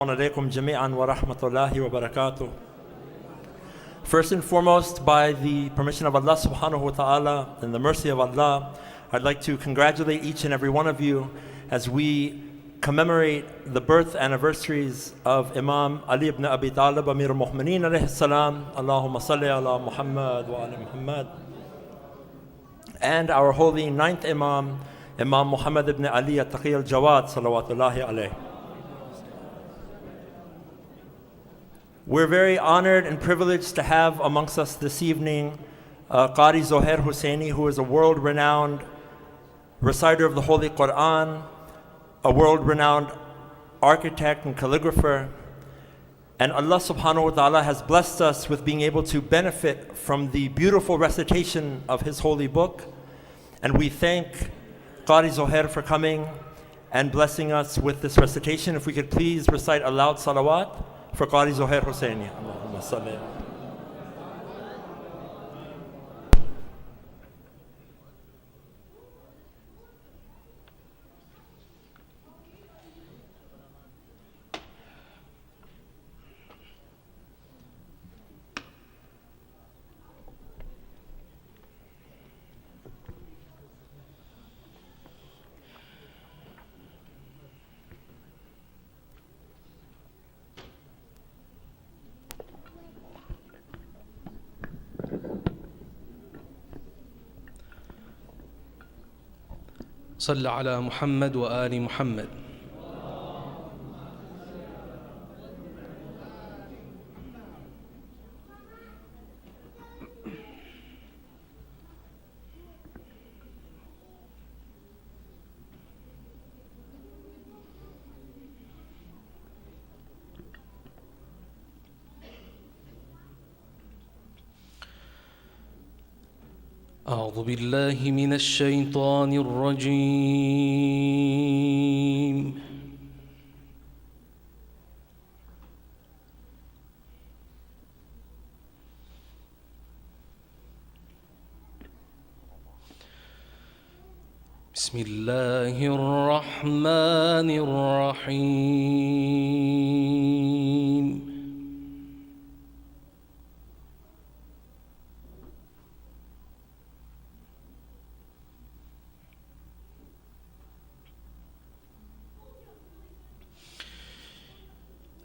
Alaikum jami'an wa rahmatullahi wa barakatuh. First and foremost, by the permission of Allah subhanahu wa ta'ala and the mercy of Allah, I'd like to congratulate each and every one of you as we commemorate the birth anniversaries of Imam Ali ibn Abi Talib, Amir al-Mu'mineen alayhi salam, Allahumma salli ala Muhammad wa ala Muhammad, and our holy ninth Imam, Imam Muhammad ibn Ali at-Taqi al-Jawad, salawatullahi alayhi. We're very honored and privileged to have amongst us this evening Qari Zuhair Husseini, who is a world-renowned reciter of the Holy Quran, a world-renowned architect and calligrapher. And Allah subhanahu wa ta'ala has blessed us with being able to benefit from the beautiful recitation of His holy book. And we thank Qari Zuhair for coming and blessing us with this recitation. If we could please recite a loud salawat for Qari Zuhair Husseini. Allahumma salli. صل على محمد وآل محمد. أعوذ بالله من الشيطان الرجيم. بسم الله الرحمن الرحيم.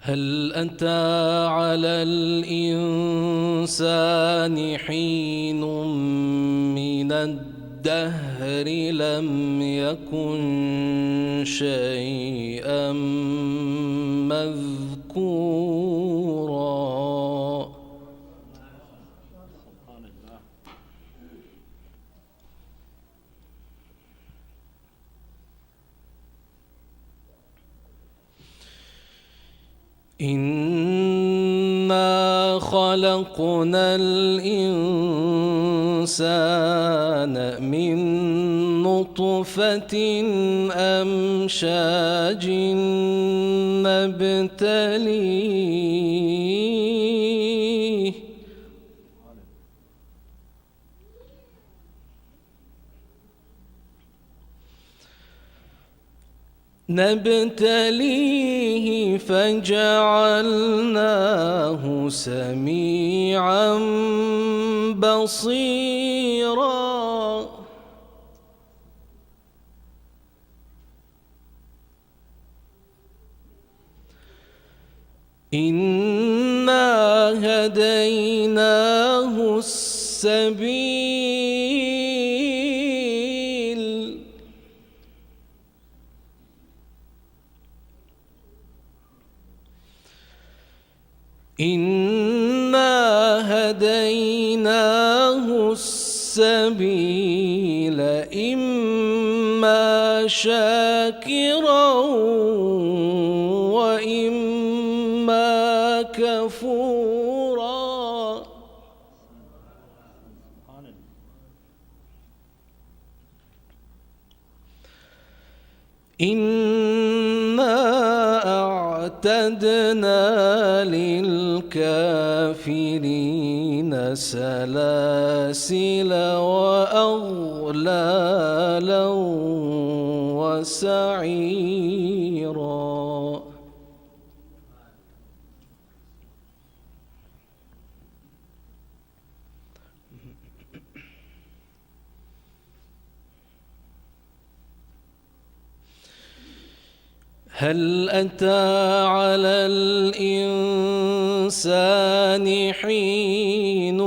هل أتى على الإنسان حين من الدهر لم يكن شيئا مذكورا. إنا خلقنا الإنسان من نطفة أمشاج نبتليه فجعلناه سميعا بصيرا. إنا هديناه السبيل إنا هديناه السبيل إما شاكرا وإما كفورا. إنا أعتدنا للكافرين سلاسل وأغلالا وسعيرا. هل أتى على الإنسان حين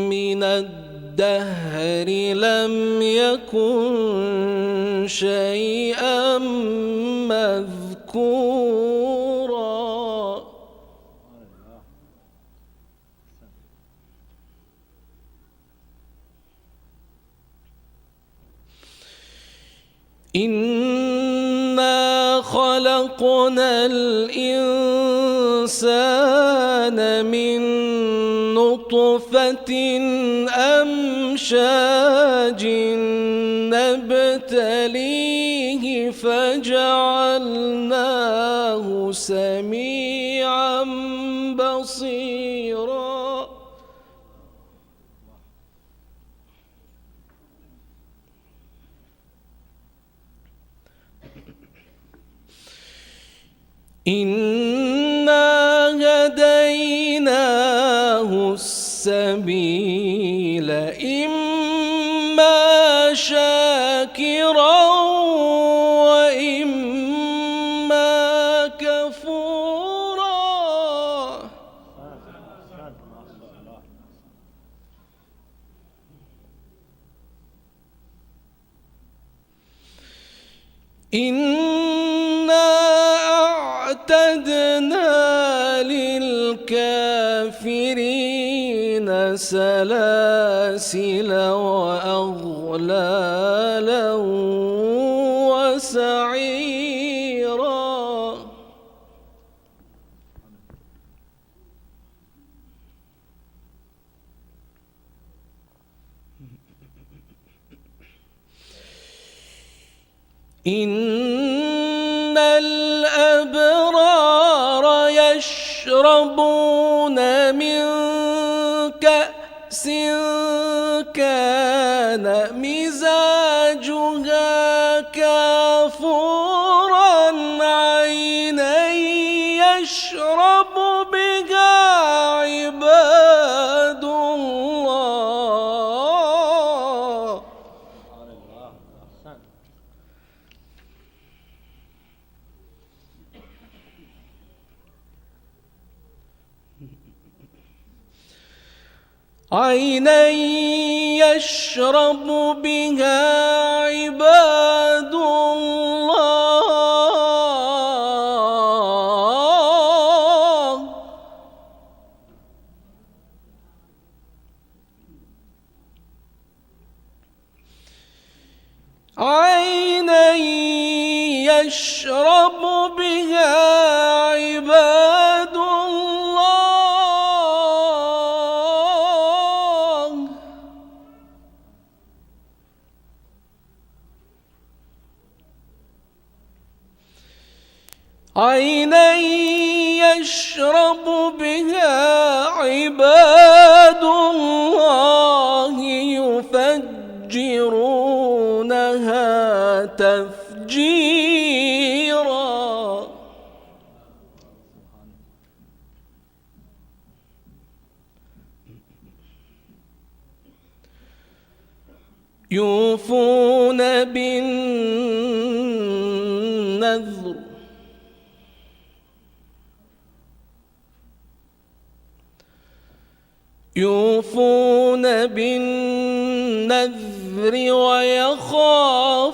من الدهر لم يكن شيئا مذكورا. إنا خلقنا الإنسان من نطفة أمشاج نبتليه فجعلناه سميعا بصيرا. إنا هديناه السبيل إما شاكرا وإما كفورا. أعتدنا للكافرين سلاسل وأغلالا وسعيرا. إن الأبرار يشربون من كأس كان مزاجها كافورا عينا يشرب بها عباد الله. عينا يشرب بها عباد الله. عينا يشرب بها عباد الله. عينا يشرب بها عباد الله يفجرونها تفجيرا. يوفون بالنذر ويخافون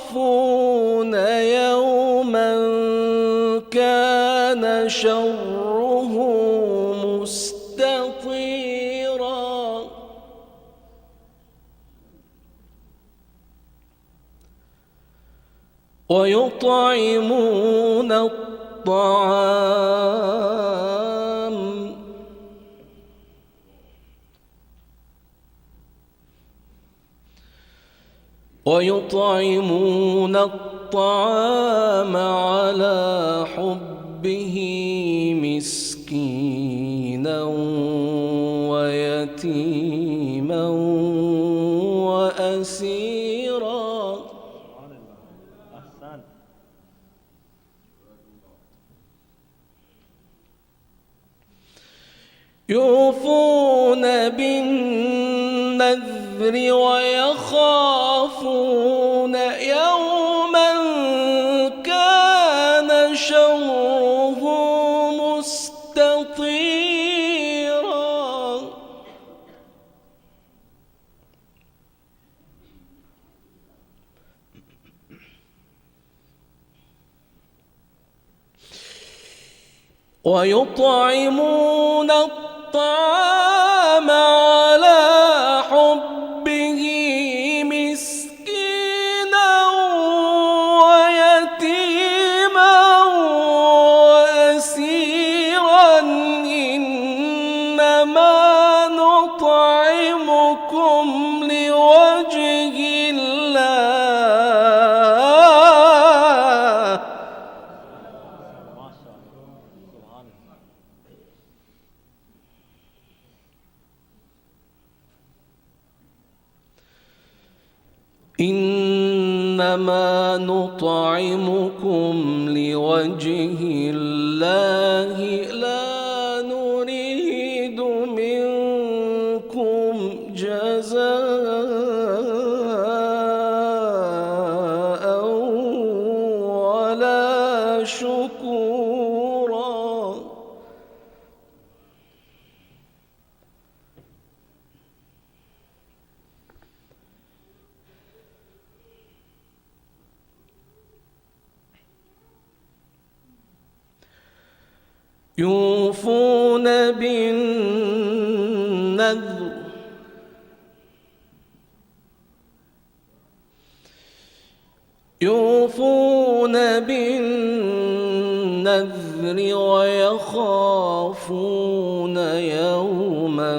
يوما كان شره مستطيرا. ويطعمون الطعام على حبه مسكينا ويتيما وأسيرا. يوفون بالنذر ويخافون يوما كان مستطيرا ويطعمون الطعام على حبه مسكينا ويتيما وأسيرا إنما نطعمكم لوجه الله إنما نطعمكم لوجه الله لا نريد منكم جزاء ولا شكورا يوفون بالنذر ويخافون يوما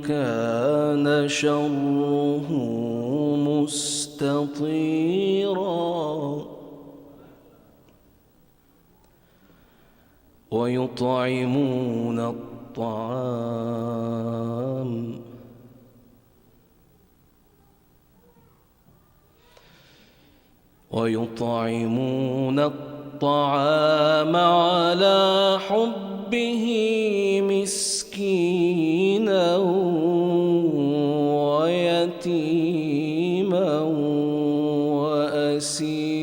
كان شره مستطيرا ويطعمون الطعام على حبه مسكينا ويتيما وأسيرا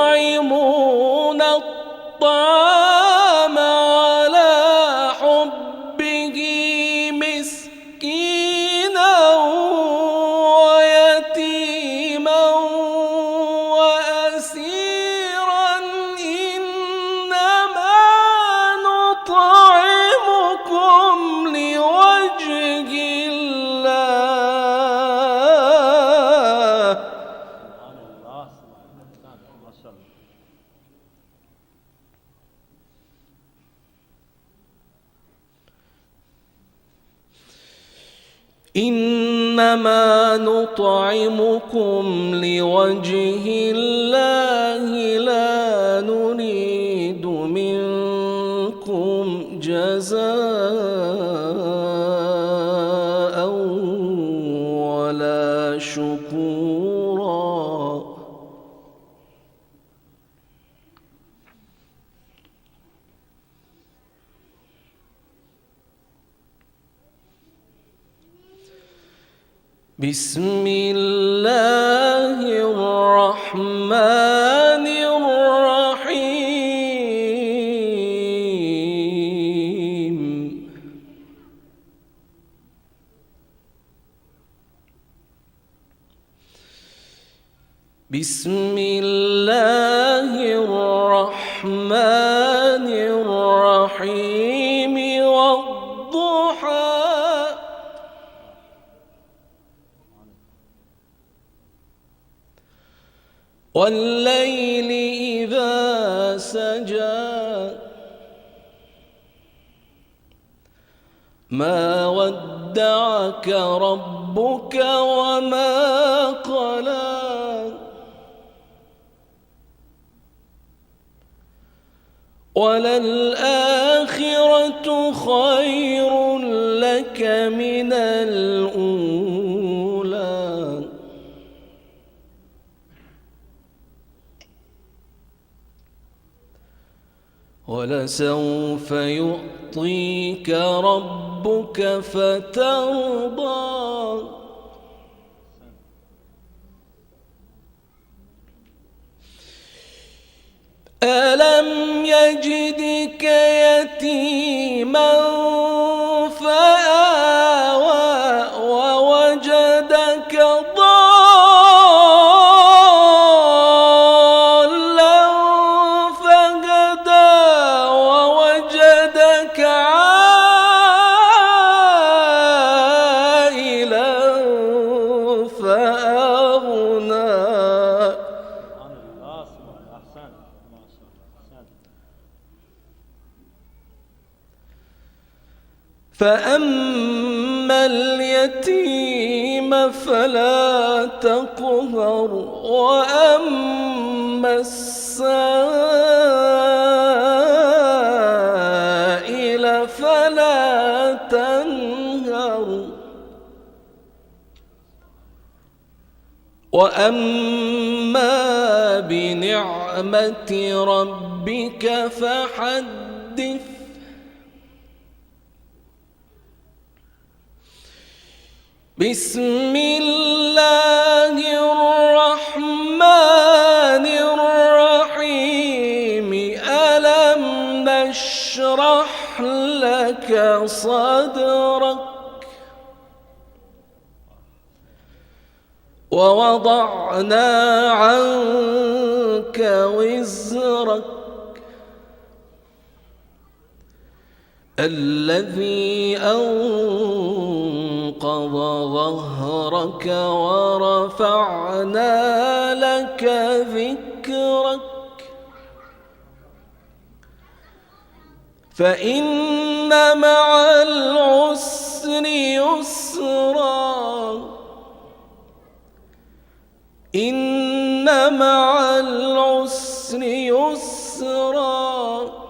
ويطعمون الطعام على حبه مسكينا ويتيما وأسيرا إنما نطعمكم لوجه الله إنما نطعمكم لوجه الله لا نريد منكم جزاء ولا شكورا بسم الله الرحمن الرحيم بسم الله الرحمن الرحيم والضحى والليل إذا سجى ما ودعك ربك وما قلى وللآخرة خير لك من الأولى ولسوف يؤتيك يعطيك ربك فترضى ألم يجدك يتيما فآوى ووجدك ضالا فهدى ووجدك عائلا فأغنى فأما اليتيم فلا تقهر وأما السائل فلا تنهر وأما بنعمة ربك فحدث بسم الله الرحمن الرحيم ألم نشرح لك صدرك ووضعنا عنك وزرك الذي أنقض ظهرك ورفعنا لك ذكرك فإن مع العسر يسرا إن مع العسر يسرا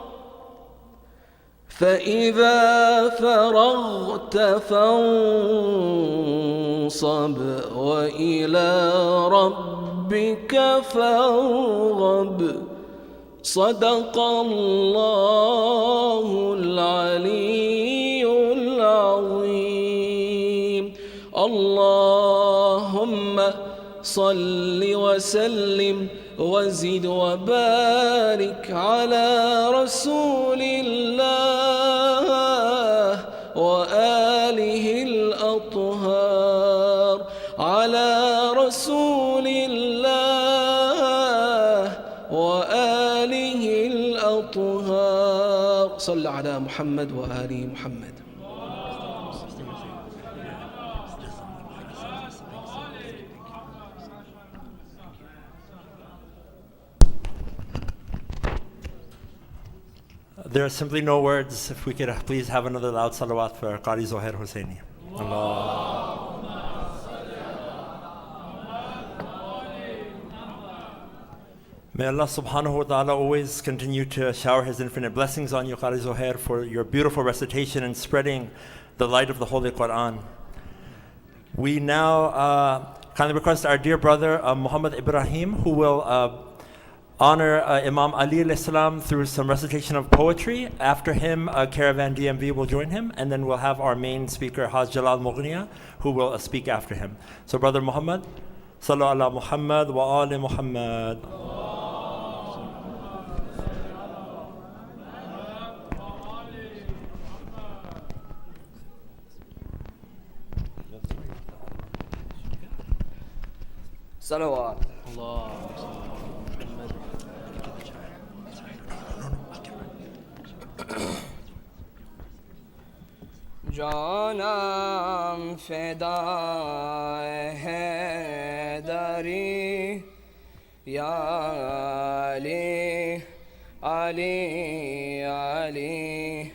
فإذا فرغت فانصب وإلى ربك فارغب صدق الله العلي العظيم اللهم صل وسلم وزد وبارك على رسول الله وآله الأطهار على رسول الله وآله الأطهار صل على محمد وآل محمد. There are simply no words. If we could please have another loud salawat for Qari Zuhair Husseini. Allah. May Allah subhanahu wa ta'ala always continue to shower His infinite blessings on you, Qari Zuhair, for your beautiful recitation and spreading the light of the Holy Quran. We now kindly request our dear brother Muhammad Ibrahim, who will honor Imam Ali al-Islam through some recitation of poetry. After him, Caravan DMV will join him, and then we'll have our main speaker, Hajj Jalal Moughania, who will speak after him. So Brother Muhammad, Sallu ala Muhammad wa ali Muhammad. صلوات الله جانم فدای هدری یا علی علی علی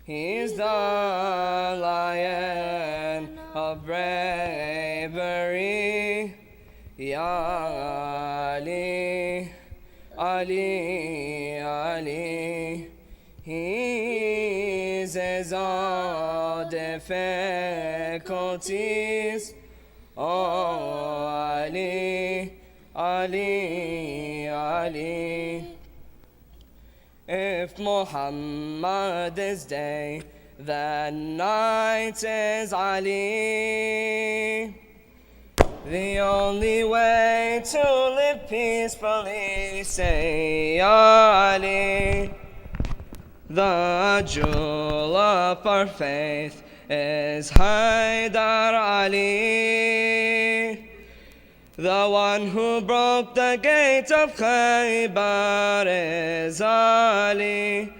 He's the lion of bravery Ya Ali Ali Ali He's as all difficulties. Oh, Ali, Ali, Ali. If Muhammad is day, then night is Ali. The only way to live peacefully, say Ya Ali. The jewel of our faith is Haidar Ali. The one who broke the gate of Khaybar is Ali.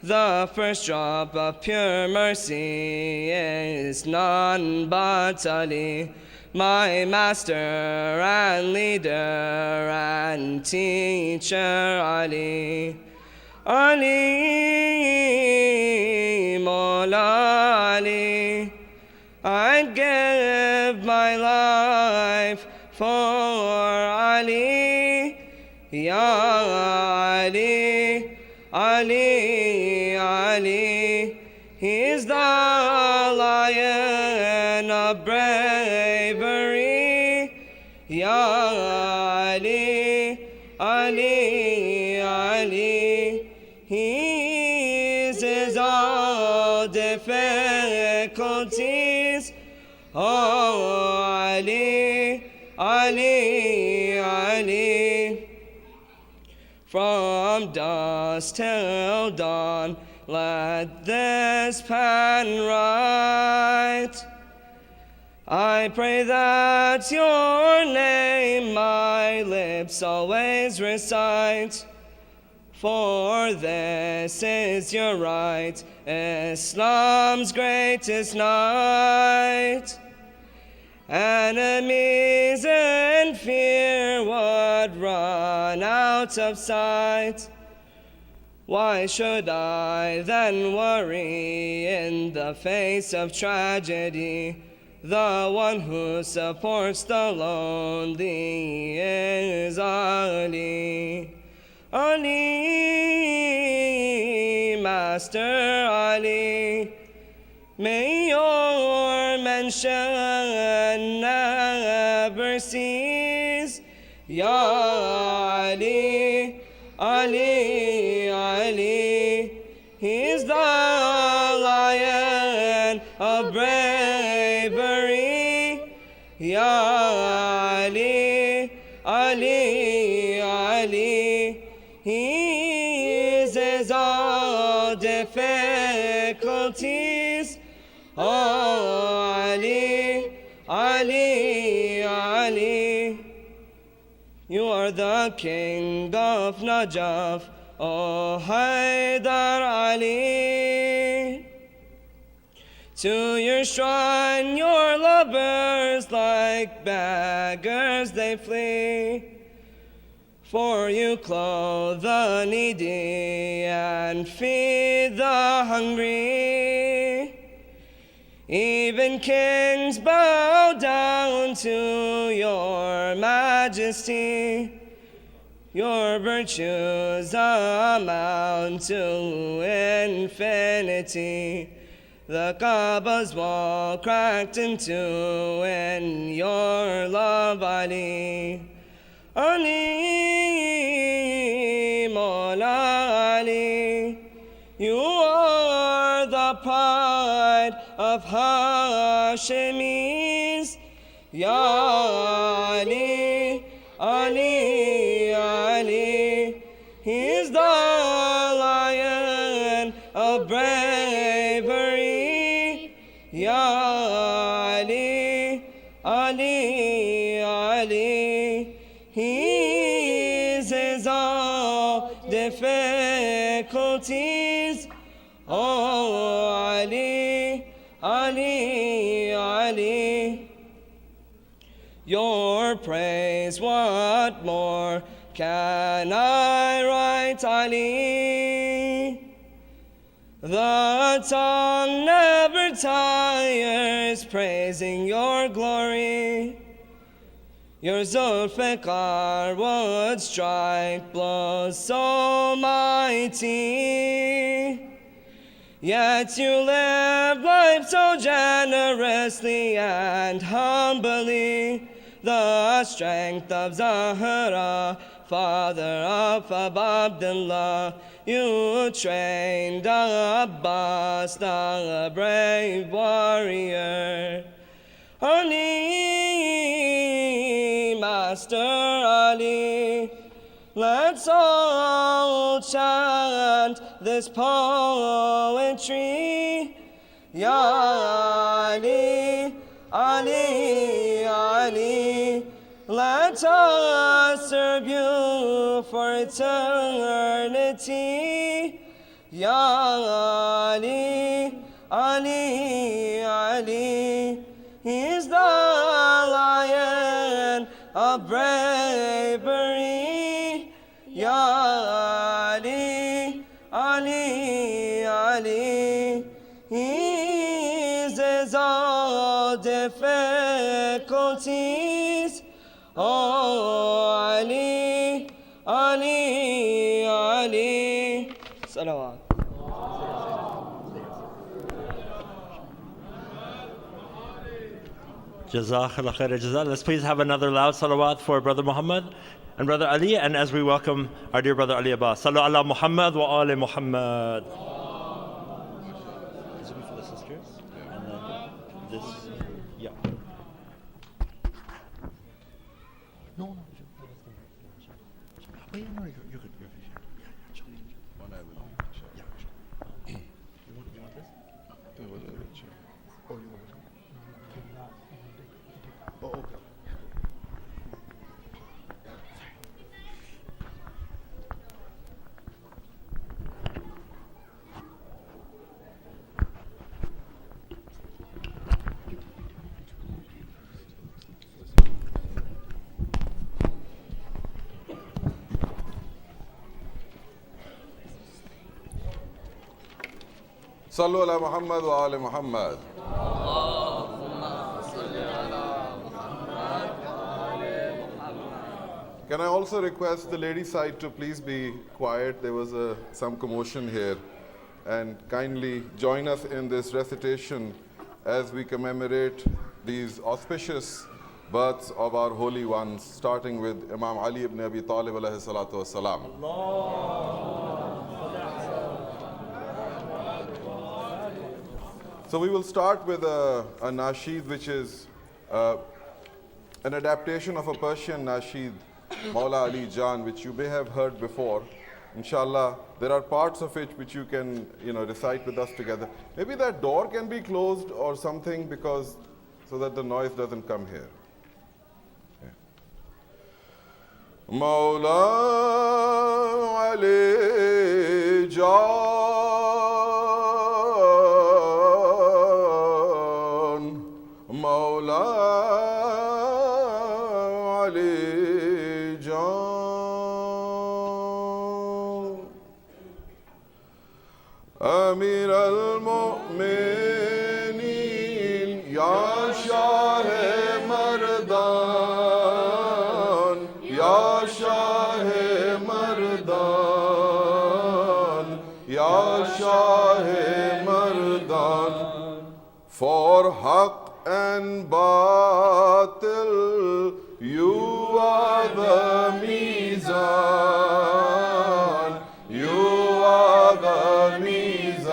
The first drop of pure mercy is none but Ali. My master and leader and teacher Ali. Ali, Mawla Ali. I'd give my life for Ali, Ya Ali, Ali, Ali. He's the lion of bravery, Ya Ali, Ali, Ali. He eases all difficulties, oh Ali, Ali, Ali. From dusk till dawn, let this pen write. I pray that your name my lips always recite. For this is your right, Islam's greatest night. Enemies in fear would run out of sight. Why should I then worry in the face of tragedy? The one who supports the lonely is Ali. Ali, Master Ali. May your mention never cease, Ya Ali, Ali, Ali. He's the lion of bravery, Ya Ali, Ali, Ali. He eases all difficulties, oh Ali, Ali, Ali. You are the king of Najaf, oh Haidar Ali. To your shrine your lovers like beggars they flee. For you clothe the needy and feed the hungry. Even kings bow down to your majesty. Your virtues amount to infinity. The Kaaba's wall cracked in two in your love, Ali. Ali, Mawla Ali. You are the pride of Hashemis, Ya Ali, Ali, Ali. He's the lion of bravery, Ya Ali, Ali, Ali. He eases all difficulties, oh Ali, Ali, Ali. Your praise, what more can I write, Ali? The tongue never tires praising your glory. Your Zulfiqar would strike blows so mighty. Yet you live life so generously and humbly. The strength of Zahra, father of Abdullah. You trained Abbas, the brave warrior. Ali, Master Ali, let's all chant this poetry. Ya Ali, Ali, Ali, let us serve you for eternity. Ya Ali, Ali, Ali, he's the lion of bravery. Ya Ali, Ali, Ali, he eases all difficulties. Oh, Ali, Ali, Ali. Salawat. Jazakallah khair jazak. Let's please have another loud salawat for Brother Muhammad and Brother Ali, and as we welcome our dear Brother Ali Abbas. Sallu ala Muhammad wa ali Muhammad. This will be for the sisters, and then this, yeah. No. Wait, no, you're good. One I will. Yeah, sure. You want this? Oh, you want this? Oh, okay. Sallu ala Muhammad wa ali Muhammad. Can I also request the lady side to please be quiet? There was some commotion here. And kindly join us in this recitation as we commemorate these auspicious births of our holy ones, starting with Imam Ali ibn Abi Talib alayhi salatu wassalam. So we will start with a nasheed, which is an adaptation of a Persian nasheed, Maula Ali Jan, which you may have heard before. Inshallah, there are parts of it which you can, recite with us together. Maybe that door can be closed or something, because so that the noise doesn't come here. Okay. Maula Ali Jan, Maula Ali Jan, Amir al-Mu'minin, Ya Shah Mardan, Ya Shah Mardan, Ya Shah Mardan, for Haqq and Batil you are the Mizan, you are the Mizan,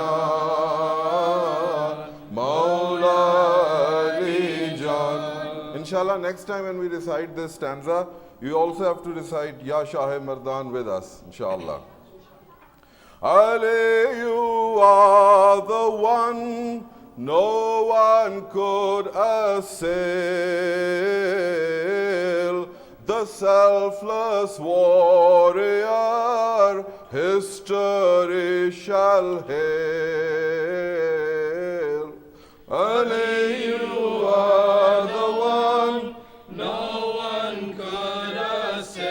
Maula Ali Jan. Inshallah, next time when we recite this stanza, you also have to recite Ya Shah Mardan with us, inshallah. Ali, you are the one no one could assail, the selfless warrior history shall hail. Ali, you are the one no one could assail,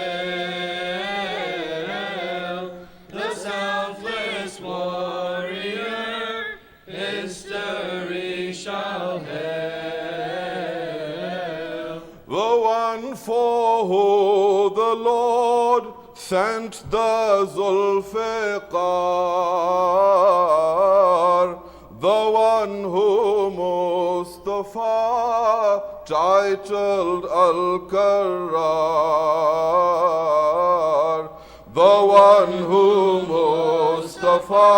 the selfless warrior history shall hail. The one for who the Lord sent the Zulfiqar, the one who Mustafa titled Al-Karrar, the one who Mustafa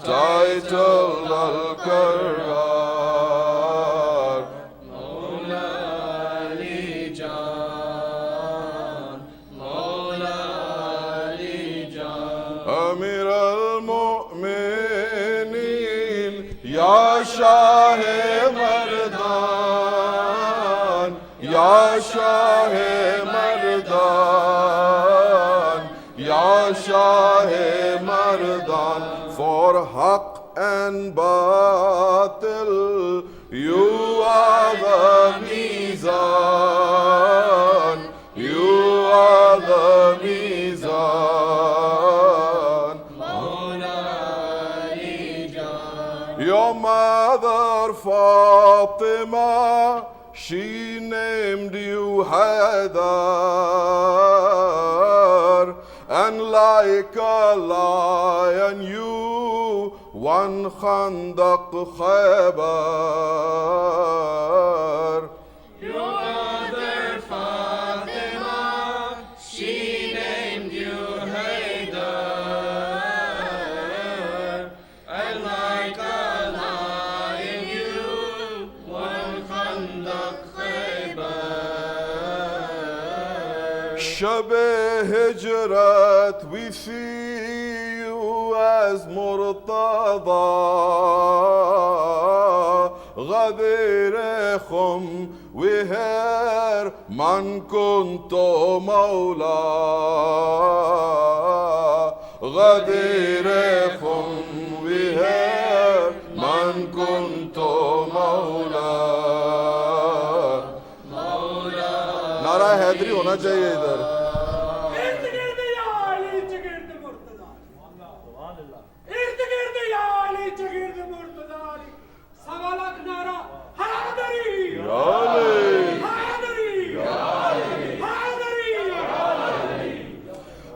titled Al-Qarrar. Mawla Ali Jan, Mawla Ali Jan. Amir al-Mu'minin, Ya Shah-e Mardan, Ya Shah-e Mardan, Ya Shah-e Mardan. For Haqq and Batil, you are the Mizan, you are the Mizan. Mawla Ali Jan. Your mother Fatima, she named you Haidar, and like a lion you won Khandaq Khaybar. Your mother Fatima, she named you Haidar, and like a lion you won Khandaq Khaybar. Shab-e Hijrat, we see you as Murtada. Ghadir Khum, we hear Man Kunto Mawla. Ghadir Khum, we hear Man Kunto Mawla. नारा हैदरी होना चाहिए इधर.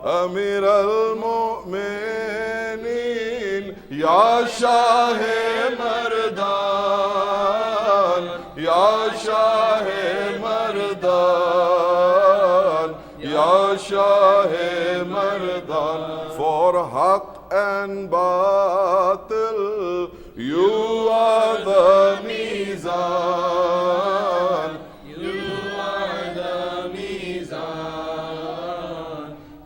Amir al-Mu'minin, Ya Shah-e Mardan, Ya Shah-e Mardan, Ya Shah-e Mardan. For Haqq and Batil, you are the Mizan. You are the Mizan,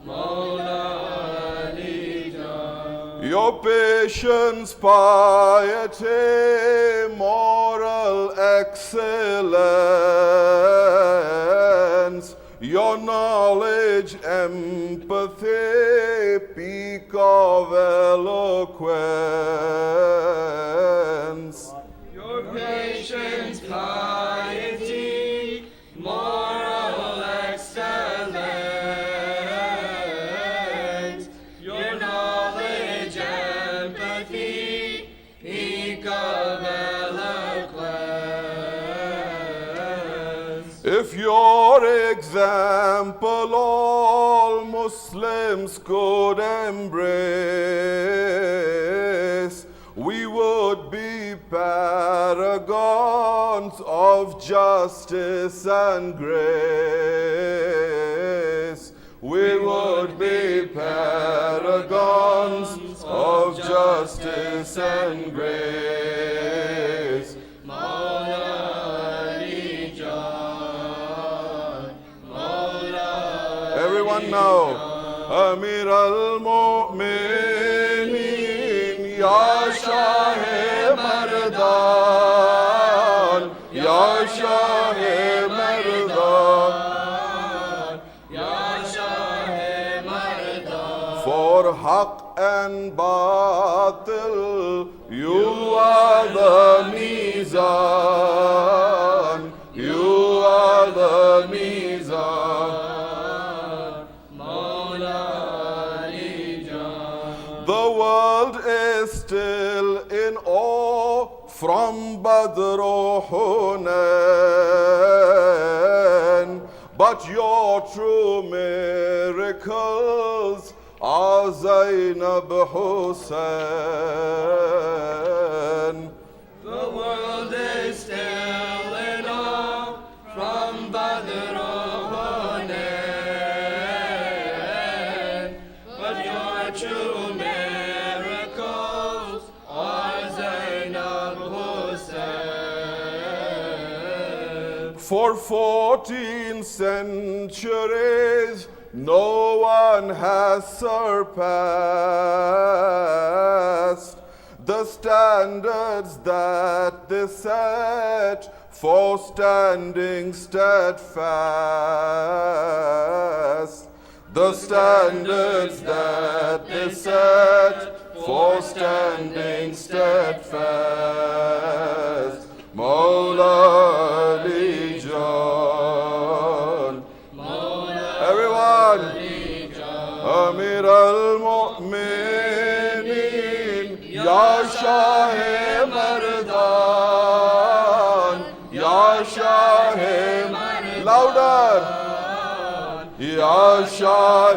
Mawla Ali Jan. Your patience, piety, moral excellence, your knowledge, empathy, peak of eloquence. Your patience, piety, moral excellence, your knowledge, empathy, peak of eloquence. If your example all Muslims could embrace, we would be paragons of justice and grace. We would be paragons of justice and grace. Mawla Ali Jan, Mawla. Everyone now, Amir al-Mu'minin, Ya Shah-e Mardan, Ya Shah-e Mardan. Ya Shah-e Mardan. For Haqq and Batil, you are the Mizan, you are the Mizan. The world is still in awe from Badr or Hunain, but your true miracles are Zainab Hussein. The world is still in awe from Badr or Hunain, For 14 centuries, no one has surpassed the standards that they set for standing steadfast. The standards that they set for standing steadfast. Mawla Ali Jan. Everyone. Amir al-Mu'minin. Ya Shah Mardan. Ya Shah Mardan. Louder. Ya Shah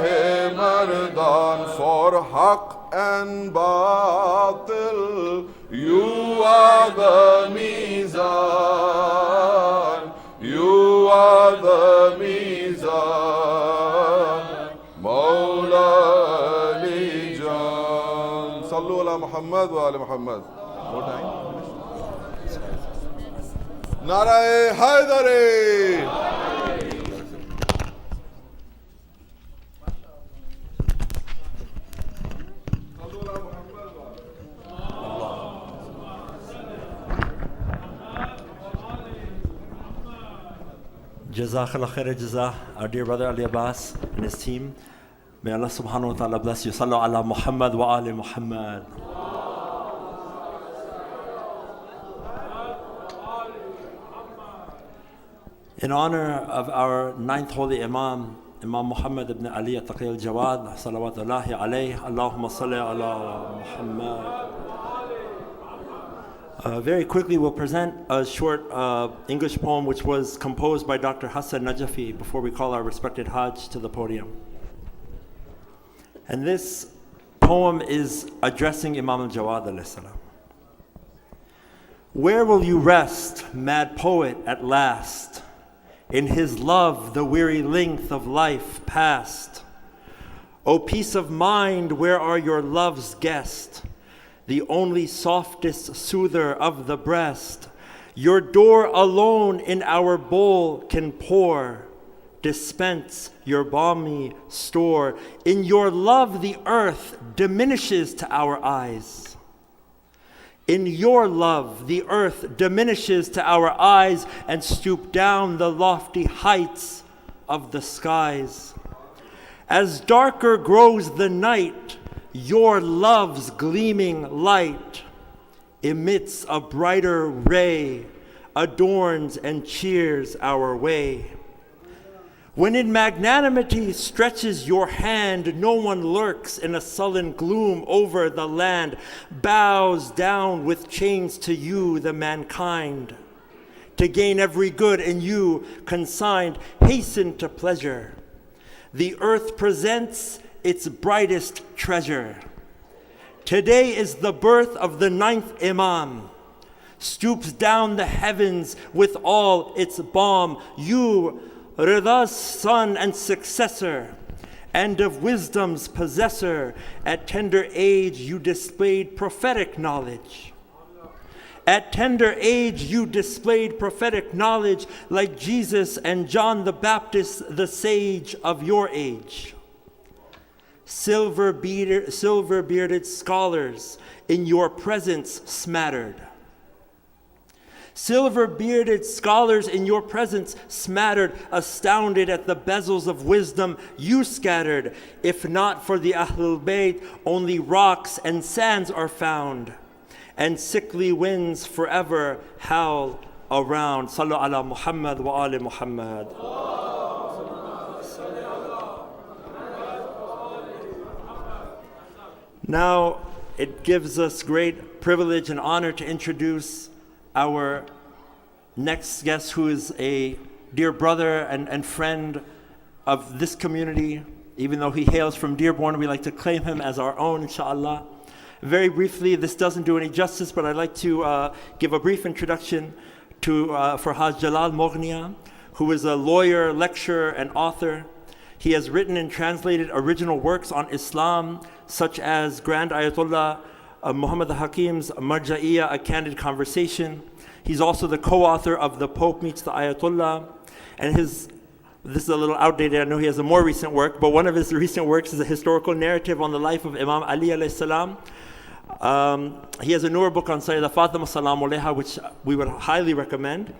Mardan. For Haqq and Batil, you are the Mizan. You are the Mizan. Mawla Ali Jan. Sallu ala Muhammad wa ala Muhammad. More time? Narae Haidari. Jazakallah khair jazah, our dear brother Ali Abbas and his team. May Allah subhanahu wa ta'ala bless you. Sallu ala Muhammad wa ali Muhammad. In honor of our ninth holy Imam, Imam Muhammad ibn Ali al-Jawad, salawatullahi alayhi, Allahumma salli ala Muhammad. Very quickly, we'll present a short English poem which was composed by Dr. Hassan Najafi before we call our respected Hajj to the podium. And this poem is addressing Imam al-Jawad alayhi salam. Where will you rest, mad poet, at last? In his love, the weary length of life past. O peace of mind, where are your love's guest? The only softest soother of the breast. Your door alone in our bowl can pour, dispense your balmy store. In your love the earth diminishes to our eyes. In your love the earth diminishes to our eyes and stoop down the lofty heights of the skies. As darker grows the night, your love's gleaming light emits a brighter ray, adorns and cheers our way. When in magnanimity stretches your hand, no one lurks in a sullen gloom over the land, bows down with chains to you, the mankind. To gain every good in you consigned, hasten to pleasure. The earth presents its brightest treasure. Today is the birth of the ninth Imam. Stoops down the heavens with all its balm. You, Rida's son and successor, and of wisdom's possessor, at tender age you displayed prophetic knowledge. At tender age you displayed prophetic knowledge like Jesus and John the Baptist, the sage of your age. Silver-bearded scholars in your presence smattered. Silver-bearded scholars in your presence smattered, astounded at the bezels of wisdom you scattered. If not for the Ahlul Bayt, only rocks and sands are found, and sickly winds forever howl around. Sallu ala Muhammad wa ali Muhammad. Now, it gives us great privilege and honor to introduce our next guest, who is a dear brother and friend of this community. Even though he hails from Dearborn, we like to claim him as our own, inshallah. Very briefly, this doesn't do any justice, but I'd like to give a brief introduction for Hajj Jalal Moughania, who is a lawyer, lecturer, and author. He has written and translated original works on Islam, such as Grand Ayatollah Muhammad al-Hakim's Marja'iyya, A Candid Conversation. He's also the co-author of The Pope Meets the Ayatollah. And this is a little outdated, I know he has a more recent work, but one of his recent works is a historical narrative on the life of Imam Ali alayhi salam. He has a newer book on Sayyidah Fatima salam alayha, which we would highly recommend.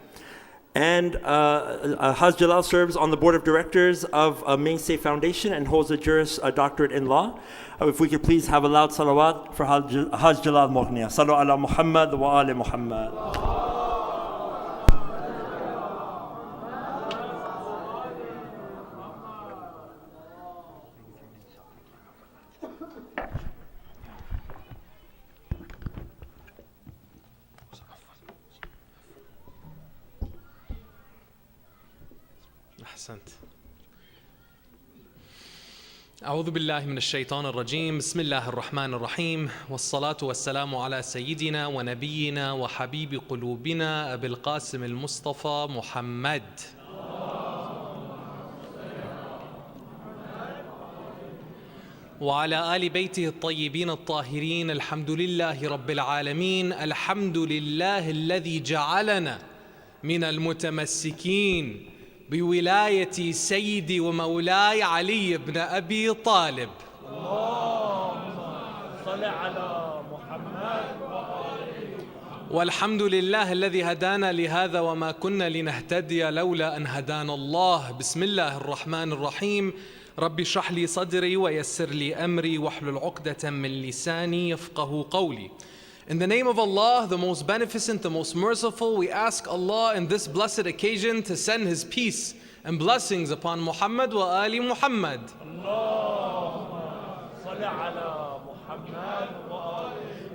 And Hajj Jalal serves on the board of directors of Mainstay Foundation and holds a Juris Doctorate in Law. If we could please have a loud salawat for Hajj Jalal Moughania. Sallu ala Muhammad wa ali Muhammad. أحسنت. أعوذ بالله من الشيطان الرجيم. بسم الله الرحمن الرحيم، والصلاة والسلام على سيدنا ونبينا وحبيب قلوبنا أبي القاسم المصطفى محمد. وعلى آل بيته الطيبين الطاهرين. الحمد لله رب العالمين. الحمد لله الذي جعلنا من المتمسكين بولاية سيدي ومولاي علي بن أبي طالب. اللهم صل على محمد والحمد لله الذي هدانا لهذا وما كنا لنهتدي لولا أن هدانا الله. بسم الله الرحمن الرحيم. ربي اشرح لي صدري ويسر لي أمري واحلل عقدة من لساني يفقه قولي. In the name of Allah, the most beneficent, the most merciful, we ask Allah in this blessed occasion to send His peace and blessings upon Muhammad wa ali Muhammad.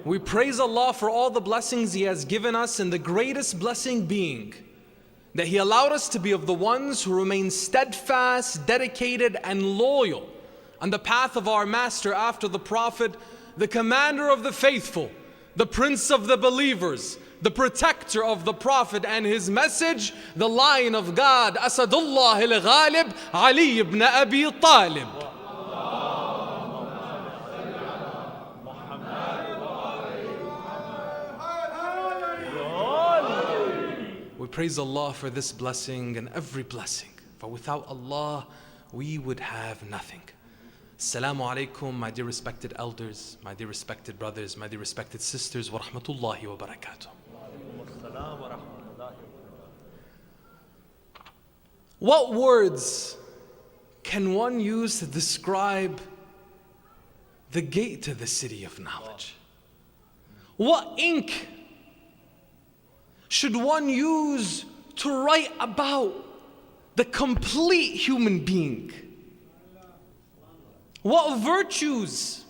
We praise Allah for all the blessings He has given us, and the greatest blessing being that He allowed us to be of the ones who remain steadfast, dedicated, and loyal on the path of our Master after the Prophet, the Commander of the Faithful, the Prince of the Believers, the Protector of the Prophet and his message, the Lion of God, Asadullah al-Ghalib, Ali ibn Abi Talib. We praise Allah for this blessing and every blessing, for without Allah we would have nothing. Assalamu alaikum, my dear respected elders, my dear respected brothers, my dear respected sisters, wa rahmatullahi wa barakatuh. What words can one use to describe the gate to the city of knowledge? What ink should one use to write about the complete human being? What virtues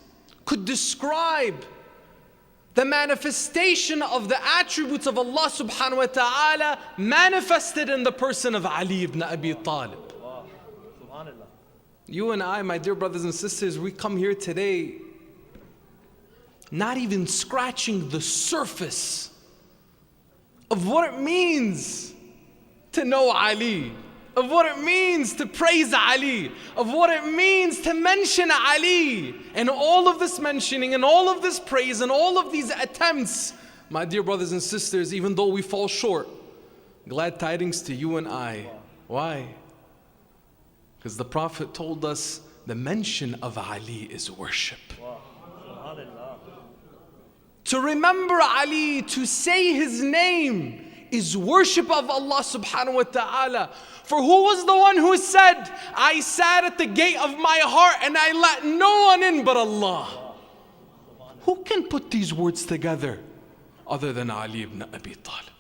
could describe the manifestation of the attributes of Allah subhanahu wa ta'ala manifested in the person of Ali ibn Abi Talib? You and I, my dear brothers and sisters, we come here today not even scratching the surface of what it means to know Ali, of what it means to praise Ali, of what it means to mention Ali. And all of this mentioning and all of this praise and all of these attempts, my dear brothers and sisters, even though we fall short, glad tidings to you and I. Why? Because the Prophet told us the mention of Ali is worship. To remember Ali, to say his name, is worship of Allah subhanahu wa ta'ala. For who was the one who said, I sat at the gate of my heart and I let no one in but Allah? Who can put these words together other than Ali ibn Abi Talib?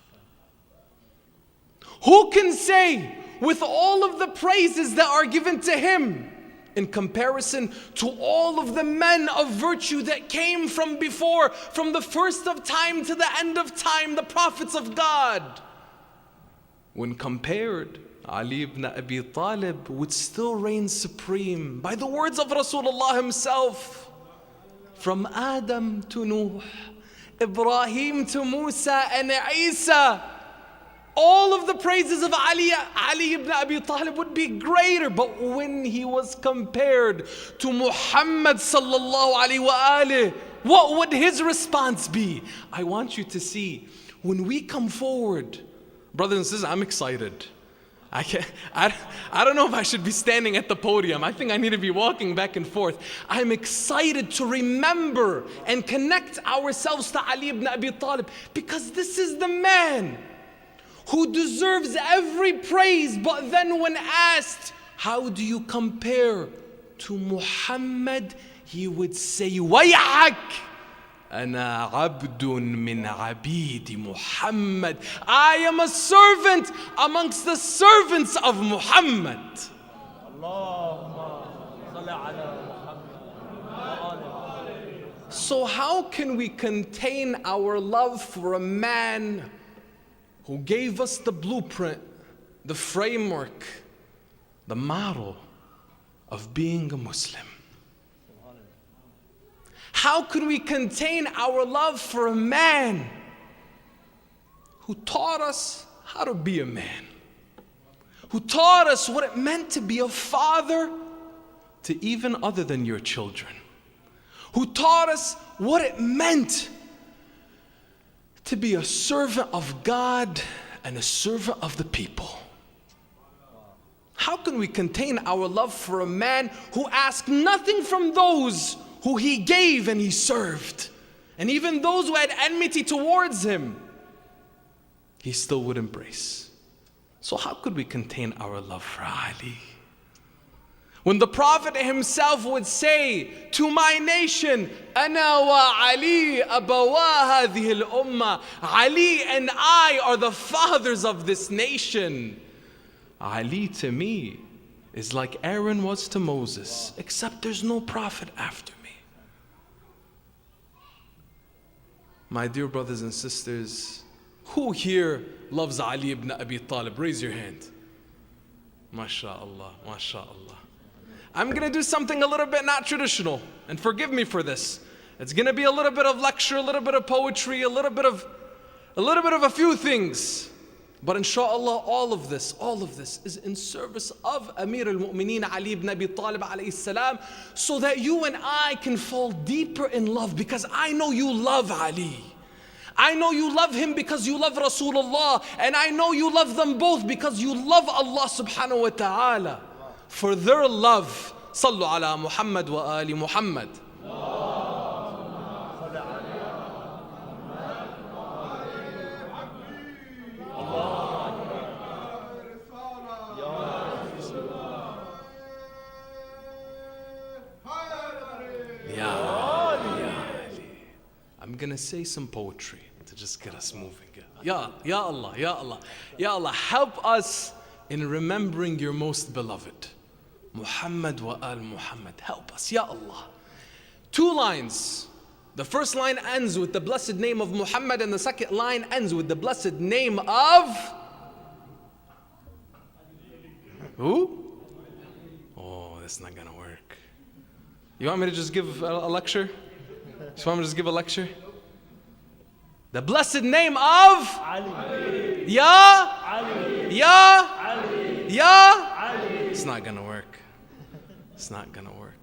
Who can say with all of the praises that are given to him in comparison to all of the men of virtue that came from before, from the first of time to the end of time, the prophets of God? When compared, Ali ibn Abi Talib would still reign supreme by the words of Rasulullah himself. From Adam to Nuh, Ibrahim to Musa and Isa, all of the praises of Ali ibn Abi Talib would be greater. But when he was compared to Muhammad sallallahu alaihi wa alihi what would his response be? I want you to see, when we come forward, brothers and sisters, I'm excited. I don't know if I should be standing at the podium. I think I need to be walking back and forth. I'm excited to remember and connect ourselves to Ali ibn Abi Talib, because this is the man who deserves every praise. But then when asked, how do you compare to Muhammad? He would say, وَيْحَكْ أَنَا عَبْدٌ مِّنْ عَبِيدِ Muhammad. I am a servant amongst the servants of Muhammad. So how can we contain our love for a man who gave us the blueprint, the framework, the model of being a Muslim? How can we contain our love for a man who taught us how to be a man, who taught us what it meant to be a father to even other than your children, who taught us what it meant to be a servant of God and a servant of the people? How can we contain our love for a man who asked nothing from those who he gave and he served, and even those who had enmity towards him, he still would embrace? So how could we contain our love for Ali? When the Prophet himself would say to my nation, أَنَا وَعَلِي أَبَوَا هَذِهِ الْأُمَّةِ, Ali and I are the fathers of this nation. Ali to me is like Aaron was to Moses, except there's no prophet after me. My dear brothers and sisters, who here loves Ali ibn Abi Talib? Raise your hand. MashaAllah, MashaAllah. I'm going to do something a little bit not traditional, and forgive me for this. It's going to be a little bit of lecture, a little bit of poetry, a little bit of a few things. But inshallah, all of this is in service of Amir al-Mu'mineen Ali ibn Abi Talib alayhi salam, so that you and I can fall deeper in love, because I know you love Ali. I know you love him because you love Rasulullah, and I know you love them both because you love Allah subhanahu wa ta'ala. For their love, sallu ala Muhammad wa ali Muhammad. I'm gonna say some poetry to just get us moving. Ya Allah, Ya Allah, Ya Allah, help us in remembering your most beloved, Muhammad wa al Muhammad. Help us, Ya Allah. 2 lines. The first line ends with the blessed name of Muhammad, and the second line ends with the blessed name of who? Oh, that's not gonna work. You want me to just give a lecture? You want me to just give a lecture? The blessed name of Ali. Ya Ali. Ya Ali. Ya Ali. It's not gonna work. It's not gonna work.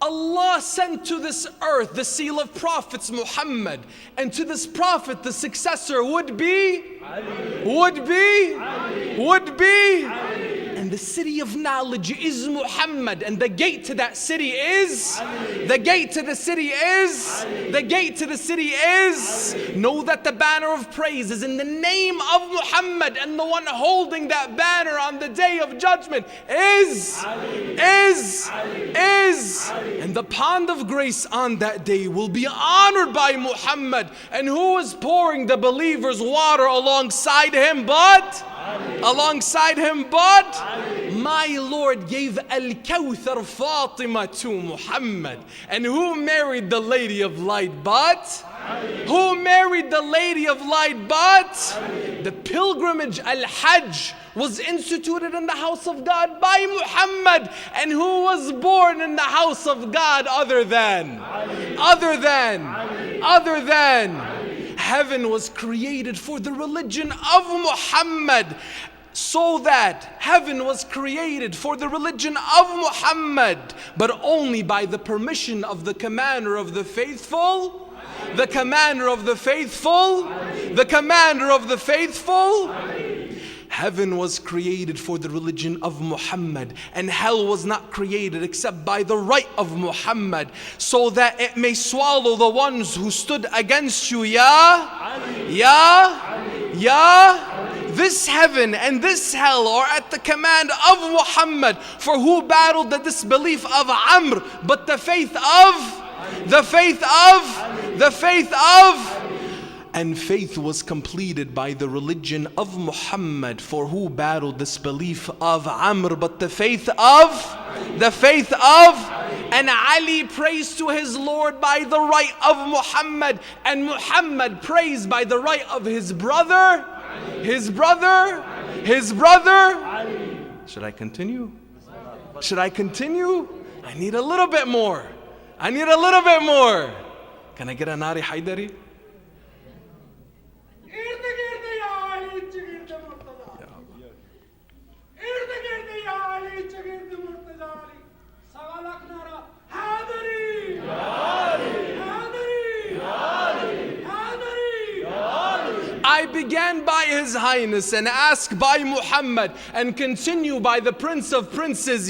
Allah sent to this earth the seal of prophets, Muhammad, and to this prophet the successor would be Ali. Would be And the city of knowledge is Muhammad, and the gate to that city is Ali. The gate to the city is Ali. The gate to the city is Ali. Know that the banner of praise is in the name of Muhammad, and the one holding that banner on the day of judgment is Ali. And the pond of grace on that day will be honored by Muhammad. And who is pouring the believers water alongside him but Ali. Alongside him but Ali. My Lord gave al-Kawthar Fatima to Muhammad. And who married the Lady of Light but Who married the Lady of Light? But the pilgrimage al-Hajj was instituted in the house of God by Muhammad. And who was born in the house of God other than heaven was created for the religion of Muhammad. So that heaven was created for the religion of Muhammad, but only by the permission of the commander of the faithful, the commander of the faithful, the commander of the faithful. Heaven was created for the religion of Muhammad, and hell was not created except by the right of Muhammad, so that it may swallow the ones who stood against you. This heaven and this hell are at the command of Muhammad. For who battled the disbelief of Amr, but the faith of, and faith was completed by the religion of Muhammad. For who battled disbelief of Amr, but the faith of, and Ali prays to his Lord by the right of Muhammad, and Muhammad prays by the right of his brother. Should I continue? I need a little bit more. Can I get a Nari Haidari? I began by His Highness and ask by Muhammad and continue by the Prince of Princes.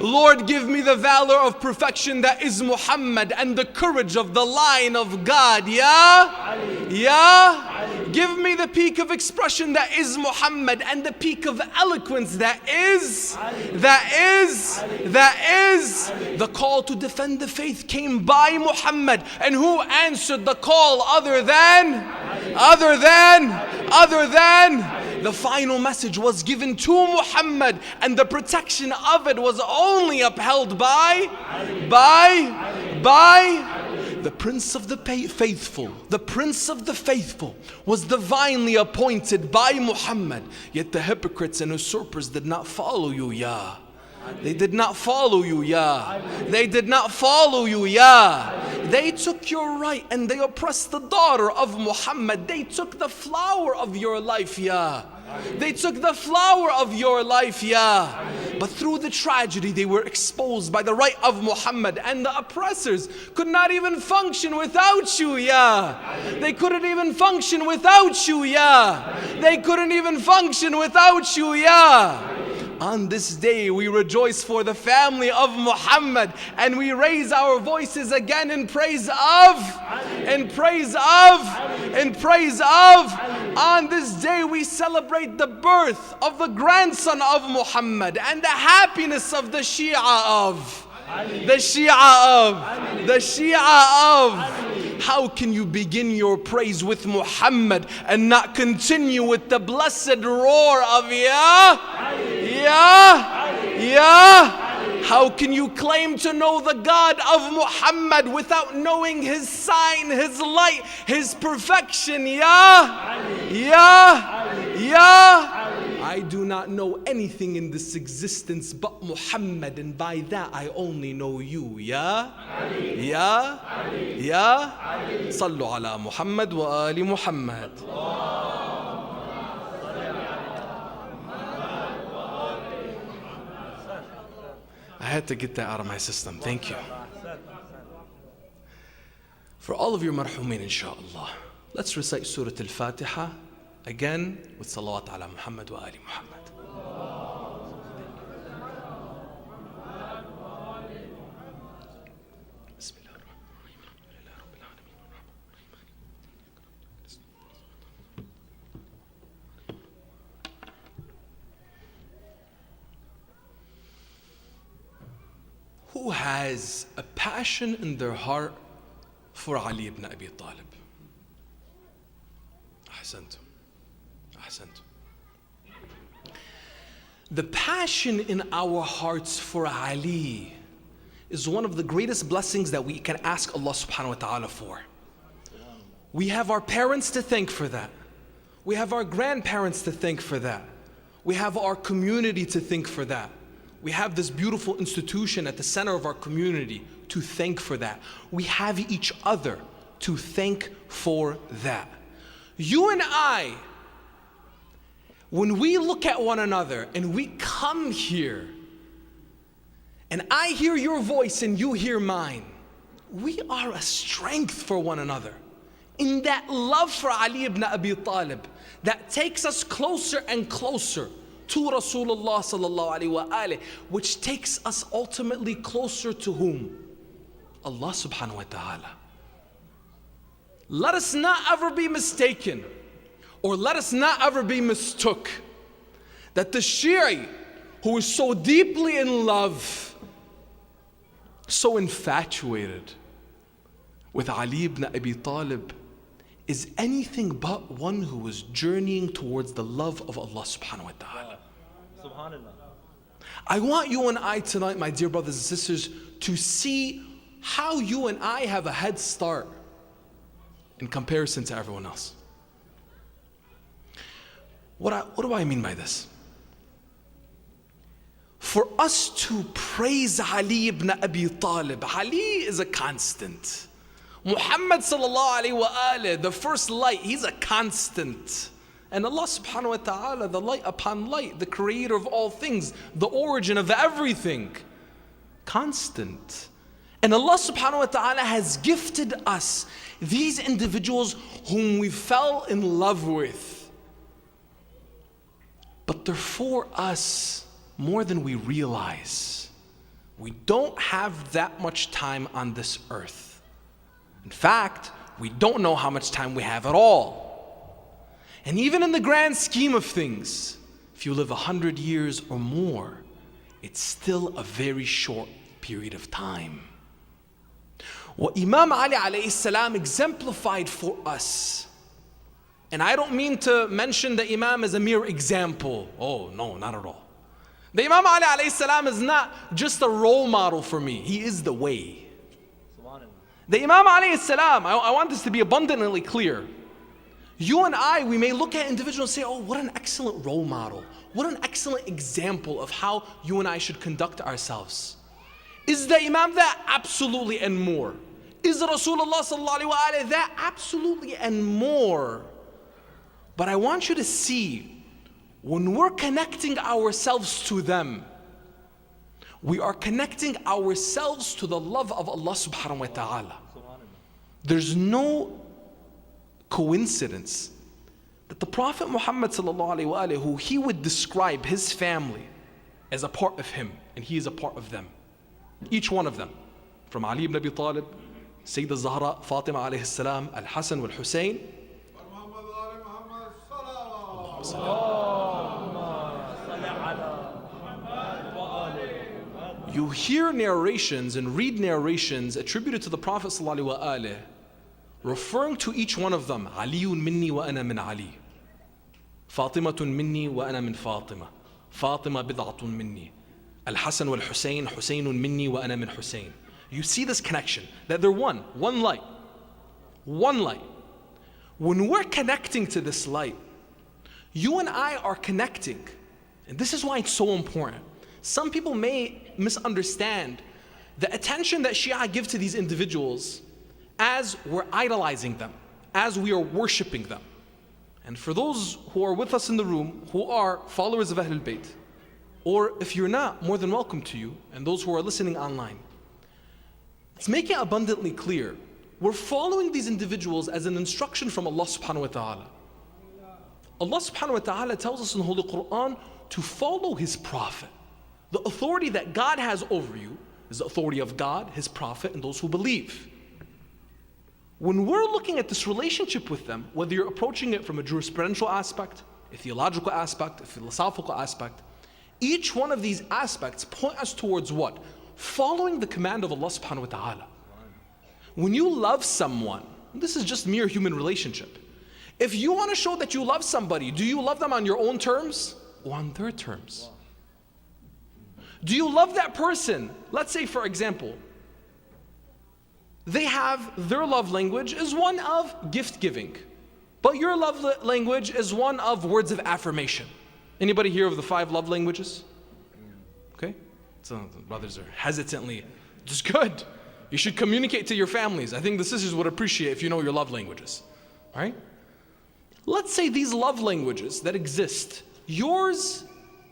Lord, give me the valor of perfection that is Muhammad and the courage of the line of God. Give me the peak of expression that is Muhammad and the peak of eloquence that is. The call to defend the faith came by Muhammad. And who answered the call other than? The final message was given to Muhammad, and the protection of it was only upheld by the Prince of the Faithful. The Prince of the Faithful was divinely appointed by Muhammad. Yet the hypocrites and usurpers did not follow you, They did not follow you, They did not follow you, They took your right and they oppressed the daughter of Muhammad. They took the flower of your life, They took the flower of your life, But through the tragedy they were exposed by the right of Muhammad, and the oppressors could not even function without you, They couldn't even function without you, They couldn't even function without you, On this day we rejoice for the family of Muhammad, and we raise our voices again in praise of. On this day we celebrate the birth of the grandson of Muhammad and the happiness of the Shia of. How can you begin your praise with Muhammad and not continue with the blessed roar of How can you claim to know the God of Muhammad without knowing His sign, His light, His perfection? I do not know anything in this existence but Muhammad, and by that I only know you. Sallu ala Muhammad wa ali Muhammad. I had to get that out of my system. Thank you. For all of your marhumin, inshallah, let's recite Surah Al-Fatiha again with salawat ala Muhammad wa ali Muhammad. Who has a passion in their heart for Ali ibn Abi Talib? Ahsantum. The passion in our hearts for Ali is one of the greatest blessings that we can ask Allah subhanahu wa ta'ala for. We have our parents to thank for that. We have our grandparents to thank for that. We have our community to thank for that. We have this beautiful institution at the center of our community to thank for that. We have each other to thank for that. You and I, when we look at one another and we come here, and I hear your voice and you hear mine, we are a strength for one another. In that love for Ali ibn Abi Talib, that takes us closer and closer to Rasulullah sallallahu alaihi wasallam, which takes us ultimately closer to whom? Allah subhanahu wa ta'ala. Let us not ever be mistaken, or let us not ever be mistook, that the Shi'i who is so deeply in love, so infatuated with Ali ibn Abi Talib, is anything but one who is journeying towards the love of Allah subhanahu wa ta'ala. Subhanallah. I want you and I tonight, my dear brothers and sisters, to see how you and I have a head start in comparison to everyone else. What do I mean by this? For us to praise Ali ibn Abi Talib, Ali is a constant. Muhammad sallallahu alayhi wa alih, the first light, he's a constant. And Allah subhanahu wa ta'ala, the light upon light, the creator of all things, the origin of everything, constant. And Allah subhanahu wa ta'ala has gifted us these individuals whom we fell in love with. But they're for us more than we realize. We don't have that much time on this earth. In fact, we don't know how much time we have at all. And even in the grand scheme of things, if you live 100 years or more, it's still a very short period of time. What Imam Ali alayhi salam exemplified for us, and I don't mean to mention the Imam as a mere example. Oh no, not at all. The Imam Ali alayhi salam is not just a role model for me, he is the way. The Imam alayhi salam, I want this to be abundantly clear. You and I, we may look at individuals and say, oh, what an excellent role model. What an excellent example of how you and I should conduct ourselves. Is the Imam that? Absolutely and more. Is Rasulullah sallallahu alaihi wasallam that? Absolutely and more. But I want you to see, when we're connecting ourselves to them, we are connecting ourselves to the love of Allah subhanahu wa ta'ala. There's no coincidence that the Prophet Muhammad sallallahu alaihi wasallam, who he would describe his family as a part of him, and he is a part of them. Each one of them, from Ali ibn Abi Talib, Sayyidah Zahra, Fatima alayhi salam, al-Hasan wal-Hussein. You hear narrations and read narrations attributed to the Prophet ﷺ, referring to each one of them, Aliyun minni wa ana min Ali, Fatimatun minni wa ana min Fatima, Fatima bid'atun minni, Al-Hasan wal-Hussein, Husaynun minni wa ana min Hussein. You see this connection, that they're one light, one light. When we're connecting to this light, you and I are connecting, and this is why it's so important. Some people may misunderstand the attention that Shia give to these individuals as we're idolizing them, as we are worshiping them. And for those who are with us in the room, who are followers of Ahlul Bayt, or if you're not, more than welcome to you, and those who are listening online, let's make it abundantly clear. We're following these individuals as an instruction from Allah subhanahu wa ta'ala. Allah subhanahu wa ta'ala tells us in the Holy Quran to follow His Prophet. The authority that God has over you is the authority of God, His Prophet, and those who believe. When we're looking at this relationship with them, whether you're approaching it from a jurisprudential aspect, a theological aspect, a philosophical aspect, each one of these aspects point us towards what? Following the command of Allah subhanahu wa ta'ala. When you love someone, this is just mere human relationship. If you want to show that you love somebody, do you love them on your own terms or on their terms? Do you love that person? Let's say, for example, they have their love language is one of gift giving, but your love language is one of words of affirmation. Anybody hear of the 5 love languages? Okay, so the brothers are hesitantly, just good. You should communicate to your families. I think the sisters would appreciate if you know your love languages, right? Let's say these love languages that exist, yours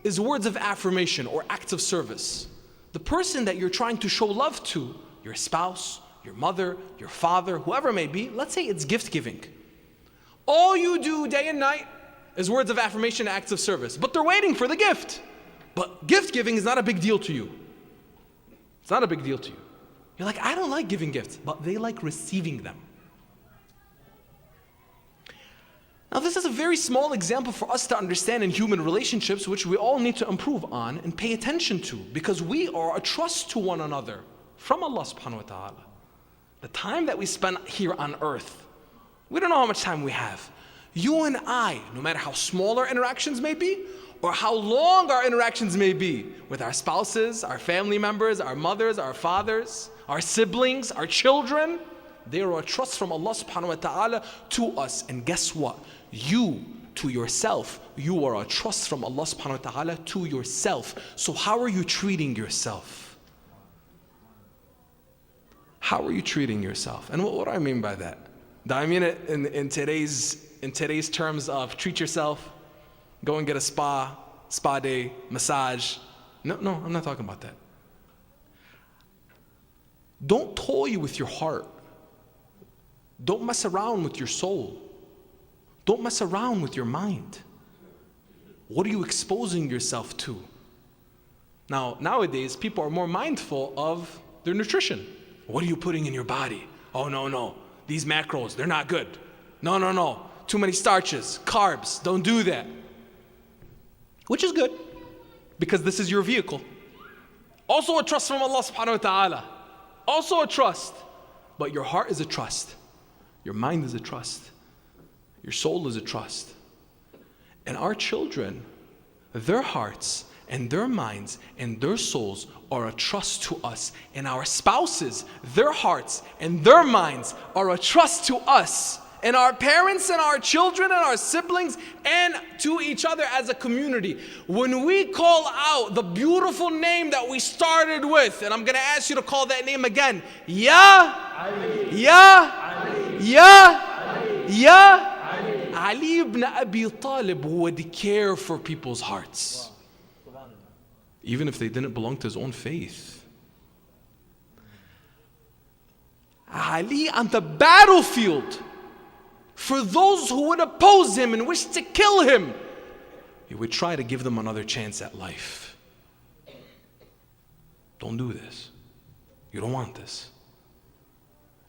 is words of affirmation or acts of service. The person that you're trying to show love to, your spouse, your mother, your father, whoever it may be, let's say it's gift giving. All you do day and night is words of affirmation, acts of service, but they're waiting for the gift. But gift giving is not a big deal to you. It's not a big deal to you. You're like, I don't like giving gifts, but they like receiving them. Now, this is a very small example for us to understand in human relationships, which we all need to improve on and pay attention to, because we are a trust to one another from Allah subhanahu wa ta'ala. The time that we spend here on earth, we don't know how much time we have. You and I, no matter how small our interactions may be, or how long our interactions may be with our spouses, our family members, our mothers, our fathers, our siblings, our children, they are a trust from Allah subhanahu wa ta'ala to us. And guess what? You to yourself, you are a trust from Allah subhanahu wa ta'ala to yourself. So how are you treating yourself? How are you treating yourself? And what do I mean by that? Do I mean it in today's terms of treat yourself, go and get a spa day, massage? No, I'm not talking about that. Don't toy with your heart. Don't mess around with your soul. Don't mess around with your mind. What are you exposing yourself to? Now, nowadays, people are more mindful of their nutrition. What are you putting in your body? Oh, no. These macros, they're not good. No. Too many starches, carbs, don't do that. Which is good, because this is your vehicle. Also a trust from Allah subhanahu wa ta'ala. Also a trust. But your heart is a trust. Your mind is a trust. Your soul is a trust. And our children, their hearts and their minds and their souls are a trust to us. And our spouses, their hearts and their minds are a trust to us. And our parents and our children and our siblings and to each other as a community. When we call out the beautiful name that we started with, and I'm going to ask you to call that name again. Ya Ali ibn Abi Talib would care for people's hearts. Even if they didn't belong to his own faith. Ali on the battlefield, for those who would oppose him and wish to kill him, he would try to give them another chance at life. Don't do this. You don't want this.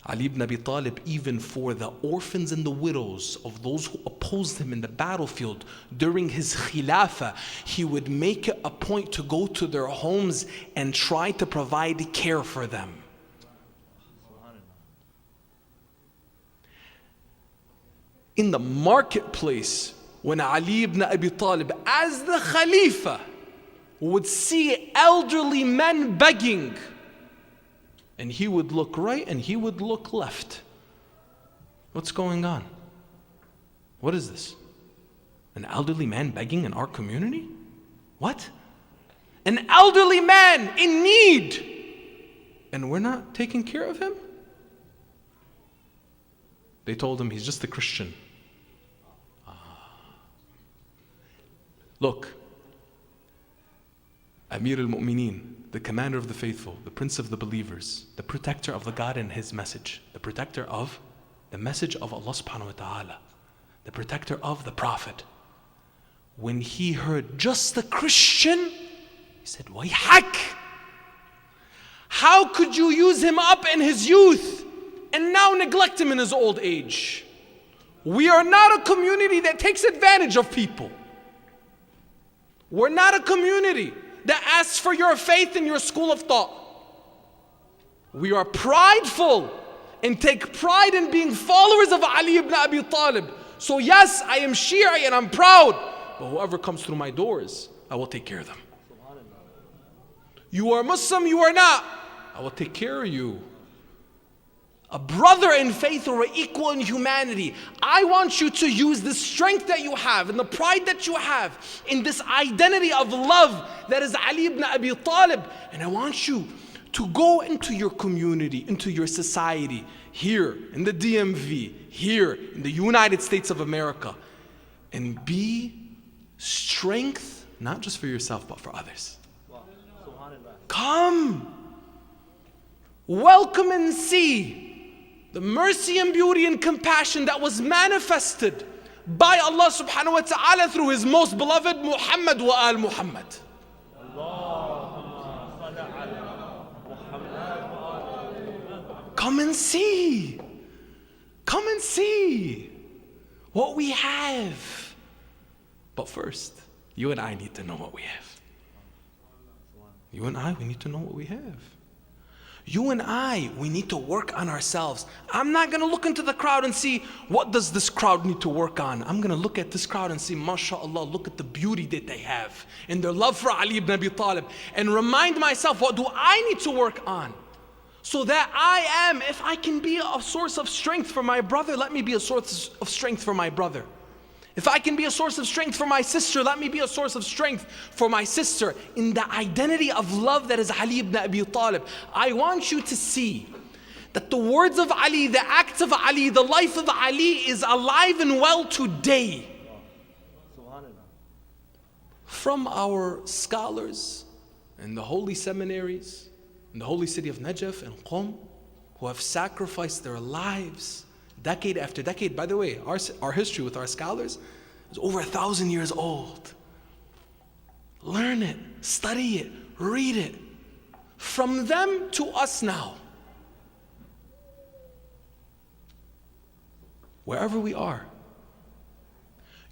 Ali ibn Abi Talib, even for the orphans and the widows of those who opposed him in the battlefield during his khilafah, he would make it a point to go to their homes and try to provide care for them. In the marketplace, when Ali ibn Abi Talib, as the Khalifa, would see elderly men begging, and he would look right and he would look left. What's going on? What is this? An elderly man begging in our community? What? An elderly man in need, and we're not taking care of him? They told him he's just a Christian. Look, Amir al-Mu'mineen, the commander of the faithful, the prince of the believers, the protector of the God and his message, the protector of the message of Allah subhanahu wa ta'ala, the protector of the Prophet. When he heard just a Christian, he said, Wayhak! How could you use him up in his youth and now neglect him in his old age? We are not a community that takes advantage of people. We're not a community that asks for your faith and your school of thought. We are prideful and take pride in being followers of Ali ibn Abi Talib. So yes, I am Shia and I'm proud, but whoever comes through my doors, I will take care of them. You are Muslim, you are not. I will take care of you. A brother in faith or equal in humanity. I want you to use the strength that you have and the pride that you have in this identity of love that is Ali ibn Abi Talib. And I want you to go into your community, into your society, here in the DMV, here in the United States of America, and be strength, not just for yourself, but for others. Come, welcome and see the mercy and beauty and compassion that was manifested by Allah subhanahu wa ta'ala through His most beloved Muhammad wa al Muhammad. Come and see. Come and see what we have. But first, you and I need to know what we have. You and I, we need to know what we have. You and I, we need to work on ourselves. I'm not going to look into the crowd and see, what does this crowd need to work on? I'm going to look at this crowd and see, mashallah, look at the beauty that they have in their love for Ali ibn Abi Talib, and remind myself, what do I need to work on? So that I am, if I can be a source of strength for my brother, let me be a source of strength for my brother. If I can be a source of strength for my sister, let me be a source of strength for my sister in the identity of love that is Ali ibn Abi Talib. I want you to see that the words of Ali, the acts of Ali, the life of Ali is alive and well today. From our scholars in the holy seminaries, in the holy city of Najaf and Qom, who have sacrificed their lives decade after decade. By the way, our history with our scholars is over 1,000 years old. Learn it, study it, read it. From them to us now. Wherever we are,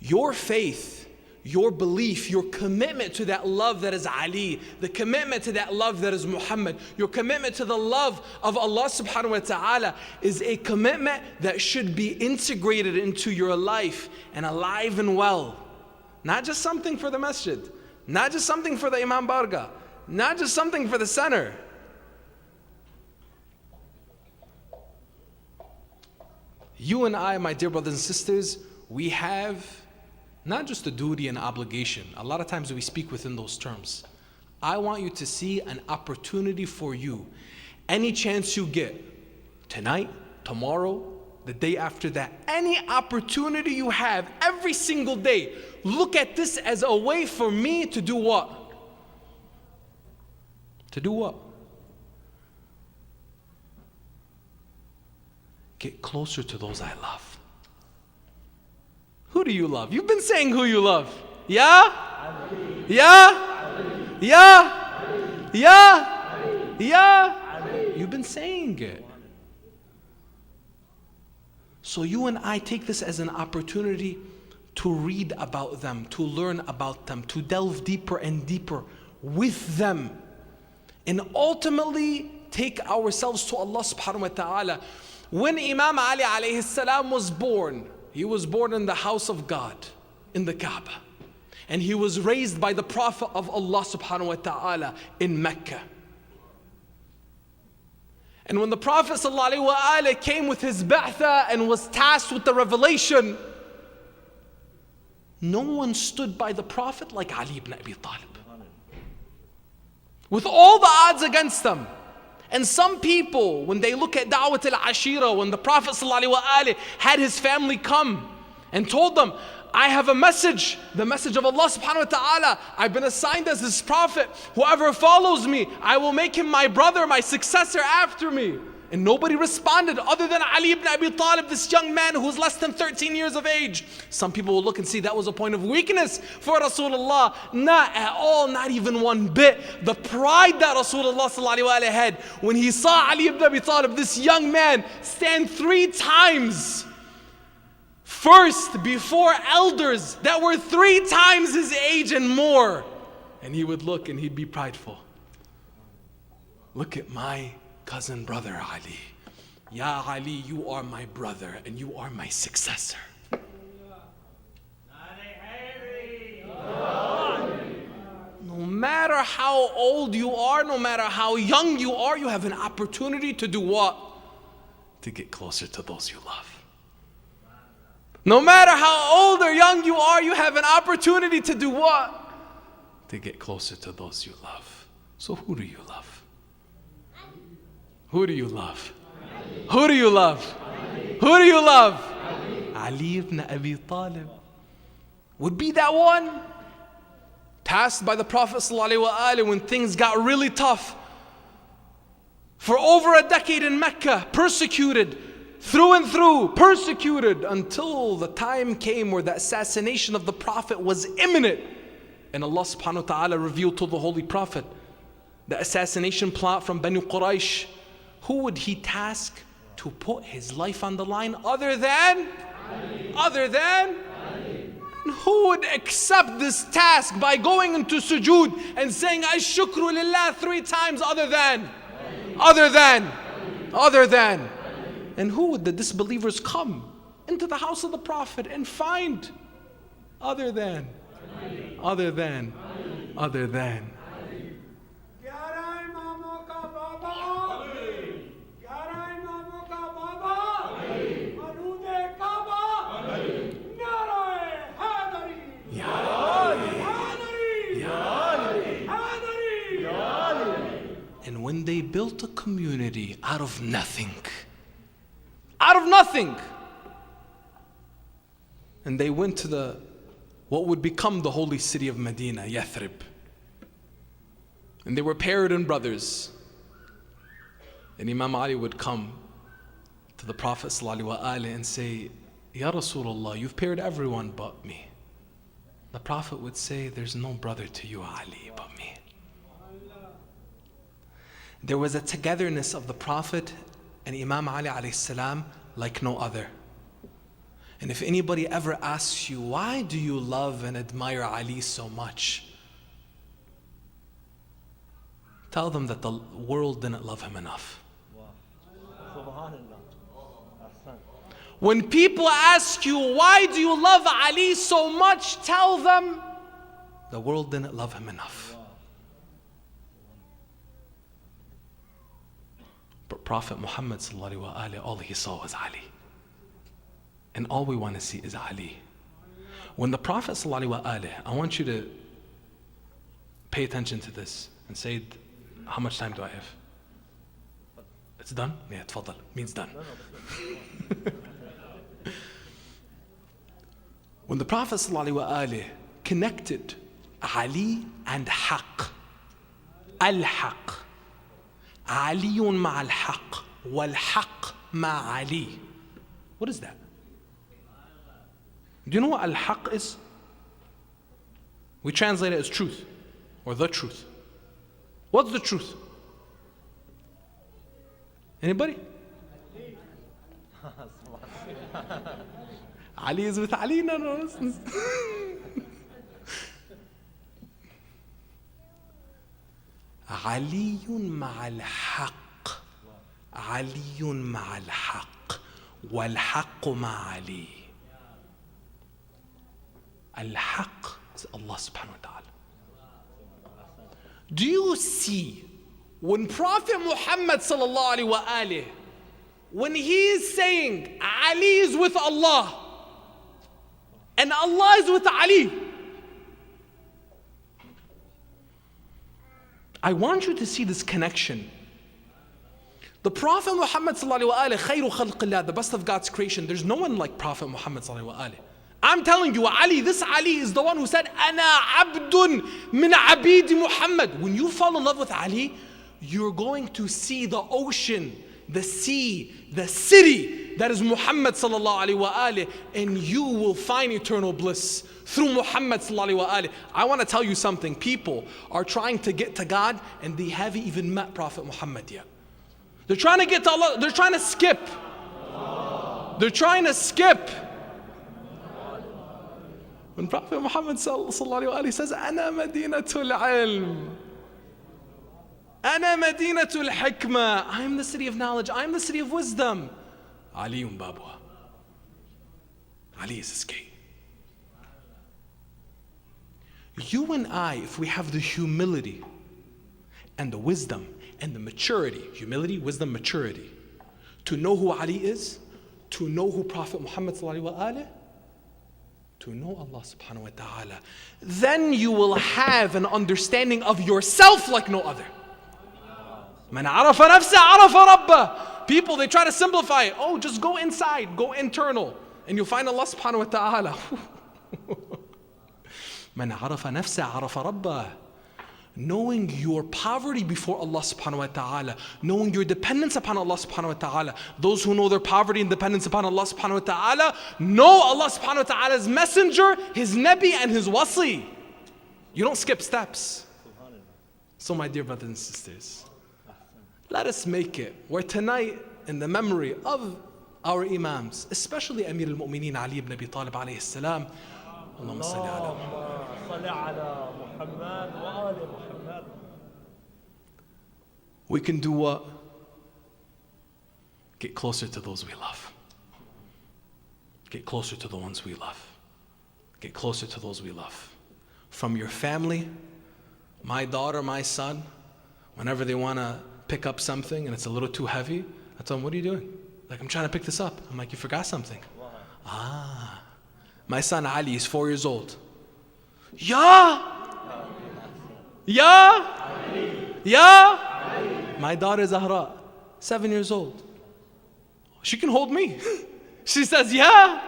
your faith, your belief, your commitment to that love that is Ali, the commitment to that love that is Muhammad, your commitment to the love of Allah subhanahu wa ta'ala is a commitment that should be integrated into your life and alive and well. Not just something for the masjid, not just something for the Imam Barga, not just something for the center. You and I, my dear brothers and sisters, we have not just a duty and obligation. A lot of times we speak within those terms. I want you to see an opportunity for you. Any chance you get, tonight, tomorrow, the day after that, any opportunity you have every single day, look at this as a way for me to do what? To do what? Get closer to those I love. Who do you love? You've been saying who you love. Yeah? Yeah? Yeah? Yeah? Yeah? You've been saying it. So you and I take this as an opportunity to read about them, to learn about them, to delve deeper and deeper with them, and ultimately take ourselves to Allah subhanahu wa ta'ala. When Imam Ali alayhi salam was born, he was born in the house of God, in the Kaaba. And he was raised by the Prophet of Allah subhanahu wa ta'ala in Mecca. And when the Prophet sallallahu alaihi wasallam came with his ba'tha and was tasked with the revelation, no one stood by the Prophet like Ali ibn Abi Talib. With all the odds against them. And some people, when they look at Da'wat al-Ashira, when the Prophet ﷺ had his family come and told them, I have a message, the message of Allah subhanahu wa ta'ala. I've been assigned as His Prophet. Whoever follows me, I will make him my brother, my successor after me. And nobody responded other than Ali ibn Abi Talib, this young man who was less than 13 years of age. Some people will look and see that was a point of weakness for Rasulullah. Not at all, not even one bit. The pride that Rasulullah had when he saw Ali ibn Abi Talib, this young man, stand 3 times first before elders that were 3 times his age and more. And he would look and he'd be prideful. Look at my cousin brother Ali. Ya Ali, you are my brother and you are my successor. No matter how old you are, no matter how young you are, you have an opportunity to do what? To get closer to those you love. No matter how old or young you are, you have an opportunity to do what? To get closer to those you love. So who do you love? Who do you love? Who do you love? Who do you love? Ali ibn Abi Talib would be that one tasked by the Prophet ﷺ when things got really tough. For over a decade in Mecca, persecuted through and through, persecuted until the time came where the assassination of the Prophet was imminent. And Allah subhanahu wa ta'ala revealed to the Holy Prophet the assassination plot from Banu Quraysh. Who would he task to put his life on the line other than? And who would accept this task by going into sujood and saying Ash-shukru lillah 3 times other than? And who would the disbelievers come into the house of the Prophet and find other than? And when they built a community out of nothing, and they went to what would become the holy city of Medina, Yathrib, and they were paired in brothers, and Imam Ali would come to the Prophet ﷺ and say, Ya Rasulullah, you've paired everyone but me. The Prophet would say, there's no brother to you, Ali, but me. There was a togetherness of the Prophet and Imam Ali alayhi salam like no other. And if anybody ever asks you, why do you love and admire Ali so much? Tell them that the world didn't love him enough. When people ask you, why do you love Ali so much? Tell them, the world didn't love him enough. But Prophet Muhammad ﷺ, all he saw was Ali. And all we want to see is Ali. When the Prophet ﷺ, I want you to pay attention to this and say, how much time do I have? It's done? Yeah, tfaddal. Means done. When the Prophet ﷺ connected Ali and Haqq, al-Haqq, Aliyun ma'al Haqq, wal Haqq ma'ali. What is that? Do you know what al-Haqq is? We translate it as truth or the truth. What's the truth? Anybody? Ali is with Ali? No. علي مع الحق علي مع الحق والحق مع علي. الحق is Allah subhanahu wa ta'ala. Do you see when Prophet Muhammad sallallahu alaihi wasallam, when he is saying Ali is with Allah and Allah is with Ali, I want you to see this connection. The Prophet Muhammad sallallahu alaihi wasallam, khayru khalqillah, the best of God's creation. There's no one like Prophet Muhammad sallallahu alaihi wasallam. I'm telling you, Ali, this Ali is the one who said, "Ana abdun min abidi Muhammad." When you fall in love with Ali, you're going to see the ocean, the sea, the city that is Muhammad sallallahu alaihi wasallam, and you will find eternal bliss through Muhammad sallallahu alaihi wasallam. I want to tell you something. People are trying to get to God and they haven't even met Prophet Muhammad yet. They're trying to get to Allah. They're trying to skip. When Prophet Muhammad sallallahu alaihi wasallam says, "Ana madinatul ilm, ana madinatul hikmah," I am the city of knowledge. I am the city of wisdom. Aliyun babuha. Ali is his gate. You and I, if we have the humility and the wisdom and the maturity, humility, wisdom, maturity, to know who Ali is, to know who Prophet Muhammad sallallahu alaihi wasallam, to know Allah subhanahu wa ta'ala, then you will have an understanding of yourself like no other. Man arafa nafsa arafa rabbah. People, they try to simplify it. Oh, just go inside, go internal, and you'll find Allah subhanahu wa ta'ala. Man arafa nafsa arafa rabbah. Knowing your poverty before Allah subhanahu wa ta'ala, knowing your dependence upon Allah subhanahu wa ta'ala. Those who know their poverty and dependence upon Allah subhanahu wa ta'ala know Allah subhanahu wa ta'ala's messenger, his nabi and his wasi. You don't skip steps. So my dear brothers and sisters, let us make it where tonight, in the memory of our imams, especially Amir al-Mu'mineen Ali ibn Abi Talib alayhi salam, Allahumma salli ala Muhammad. We can do what? Get closer to those we love. Get closer to the ones we love. Get closer to those we love. From your family, my daughter, my son, whenever they want to pick up something and it's a little too heavy, I tell them, what are you doing? Like, I'm trying to pick this up. I'm like, you forgot something. Ah. My son Ali is 4 years old. Ya! My daughter Zahra, 7 years old. She can hold me. She says, yeah.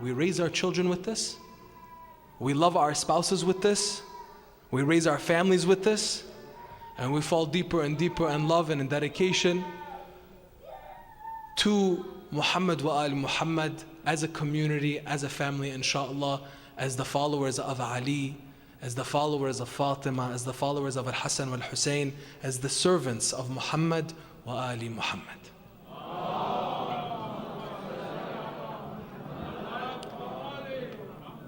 We raise our children with this. We love our spouses with this. We raise our families with this. And we fall deeper and deeper in love and in dedication to Muhammad wa al Muhammad as a community, as a family, inshallah, as the followers of Ali, as the followers of Fatima, as the followers of al-Hassan wal-Hussein, as the servants of Muhammad wa ali Muhammad.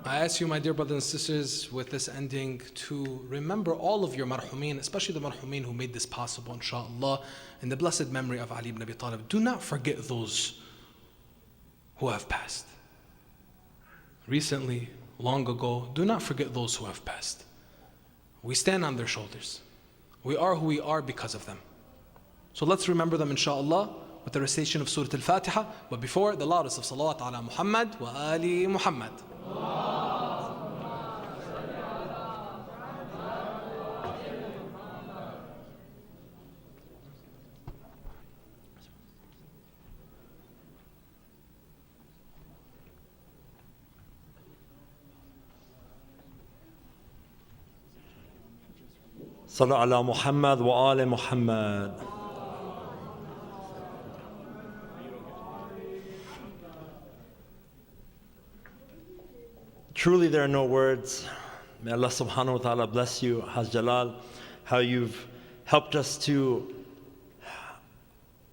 I ask you, my dear brothers and sisters, with this ending, to remember all of your marhumeen, especially the marhumeen who made this possible, inshallah, in the blessed memory of Ali ibn Abi Talib. Do not forget those who have passed. Recently, long ago, do not forget those who have passed. We stand on their shoulders. We are who we are because of them. So let's remember them, inshallah, with the recitation of Surah Al-Fatiha, but before, the loudest of salawat ala Muhammad wa ali Muhammad. صلوا على محمد وآل محمد. Truly there are no words. May Allah subhanahu wa ta'ala bless you, Hajj Jalal, how you've helped us to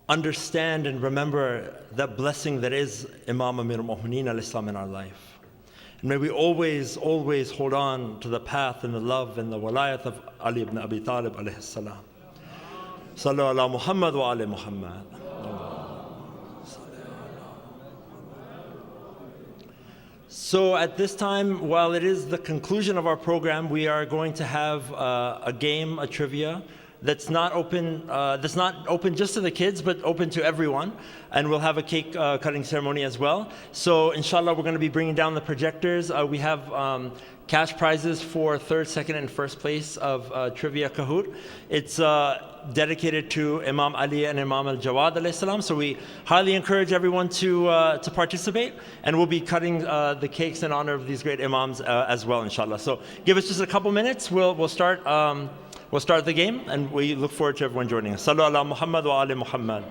understand and remember that blessing that is Imam Amir al-Mu'mineen al-Islam in our life. And may we always, always hold on to the path and the love and the walayat of Ali ibn Abi Talib alayhi salam. Sallu ala Muhammad wa ali Muhammad. So at this time, while it is the conclusion of our program, we are going to have a game, a trivia, that's not open just to the kids, but open to everyone. And we'll have a cake cutting ceremony as well. So inshallah, we're going to be bringing down the projectors. We have cash prizes for third, second, and first place of Trivia Kahoot. It's dedicated to Imam Ali and Imam al-Jawad alayhi salam. So we highly encourage everyone to participate, and we'll be cutting the cakes in honor of these great imams as well, inshallah. So give us just a couple minutes. We'll start the game, and we look forward to everyone joining us. Sallu ala Muhammad wa ali Muhammad.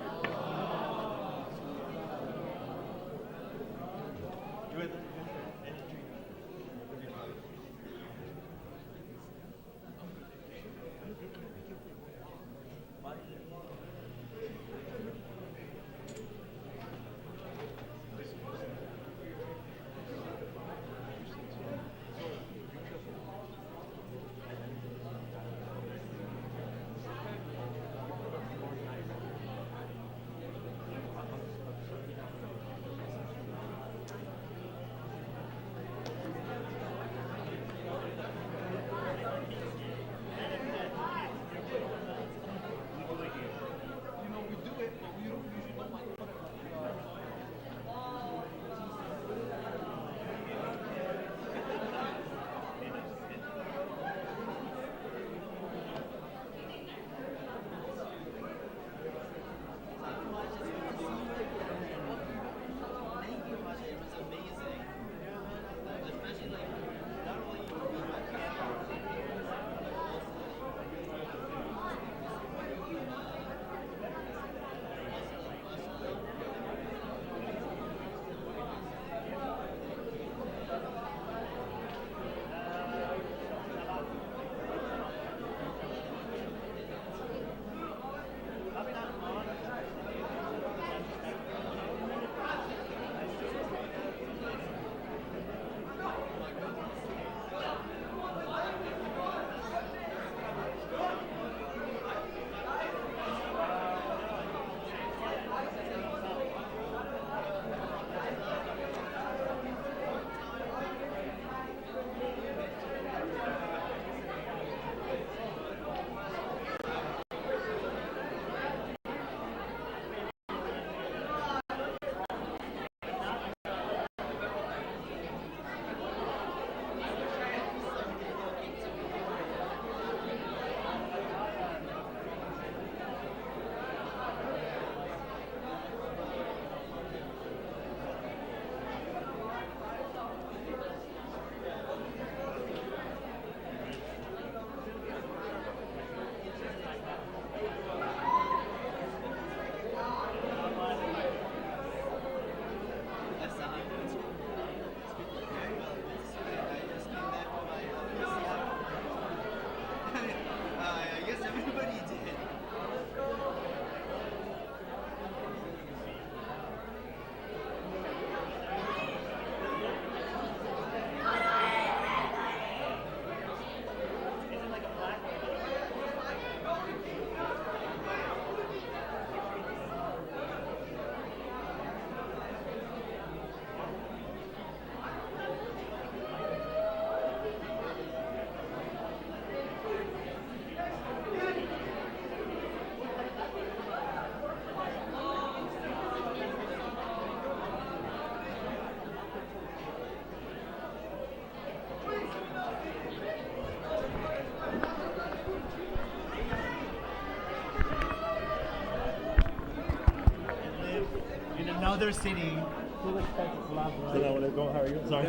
another city. How are you? Sorry.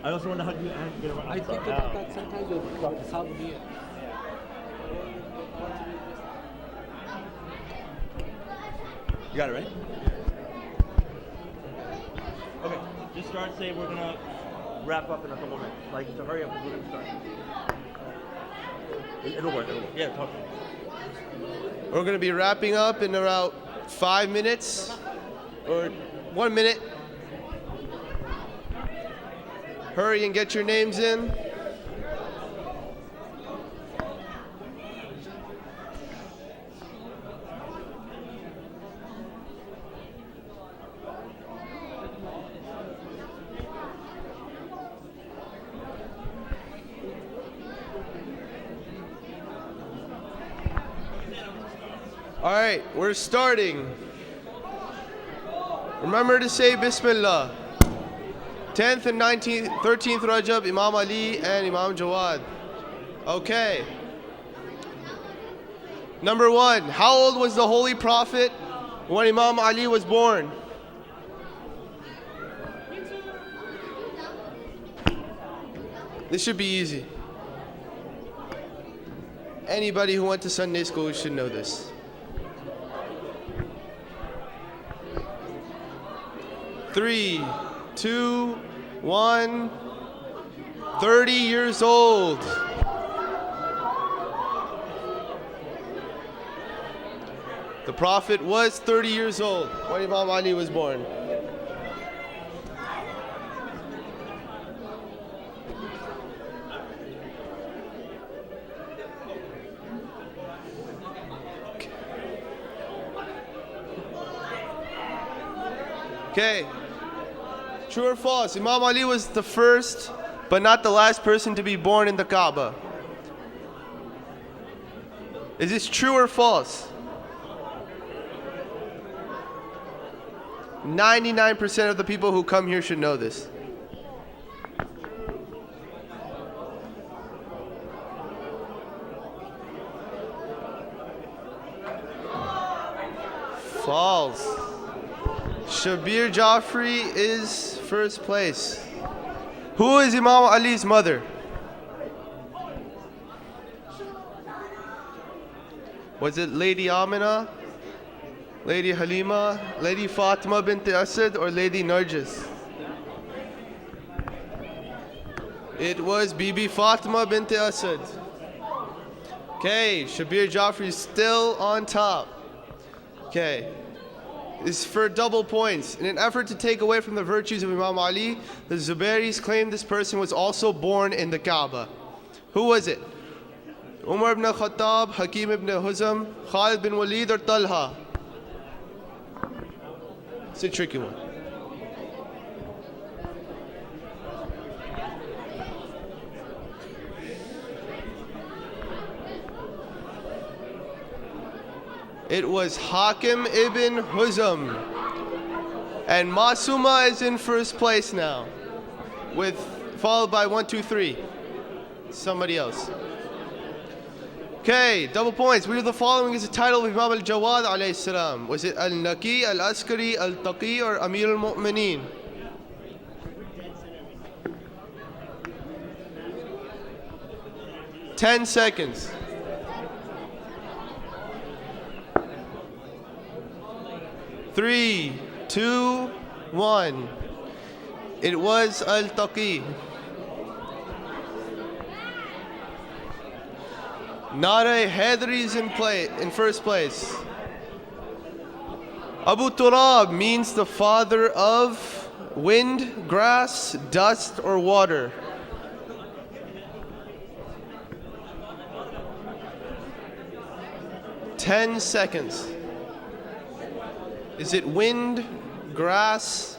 I also want to hug you and get around. I think about that sometimes with Saudi. You got it, right? Okay, just start. Say we're gonna wrap up in a couple minutes. Like, so hurry up, we're gonna start. It'll work. Yeah, talk to me. We're going to be wrapping up in about 5 minutes or 1 minute. Hurry and get your names in. All right, we're starting. Remember to say Bismillah. 10th and 19th, 13th Rajab, Imam Ali and Imam Jawad. Okay. Number 1, how old was the Holy Prophet when Imam Ali was born? This should be easy. Anybody who went to Sunday school should know this. 3, 2, 1. 30 years old. The Prophet was 30 years old when Imam Ali was born. Okay. True or false? Imam Ali was the first, but not the last person to be born in the Kaaba. Is this true or false? 99% of the people who come here should know this. False. Shabir Jafri is first place. Who is Imam Ali's mother? Was it Lady Amina, Lady Halima, Lady Fatima bint Asad, or Lady Narjis? It was Bibi Fatima bint Asad. Okay, Shabir Jafri is still on top. Okay. Is for double points. In an effort to take away from the virtues of Imam Ali, the Zubairis claim this person was also born in the Kaaba. Who was it? Umar ibn Khattab, Hakim ibn Huzam, Khalid bin Walid, or Talha? It's a tricky one. It was Hakim ibn Huzam. And Masuma is in first place now, followed by 1, 2, 3. Somebody else. Okay, double points. Which of the following is the title of Imam al-Jawad alayhi salam? Was it al-Naqi, al-Askari, al-Taqi, or Amir al-Mu'mineen? Ten seconds. 3, 2, 1. It was al-Taqi. Nara Haidari is in first place. Abu Turab means the father of wind, grass, dust, or water. Ten seconds. Is it wind, grass,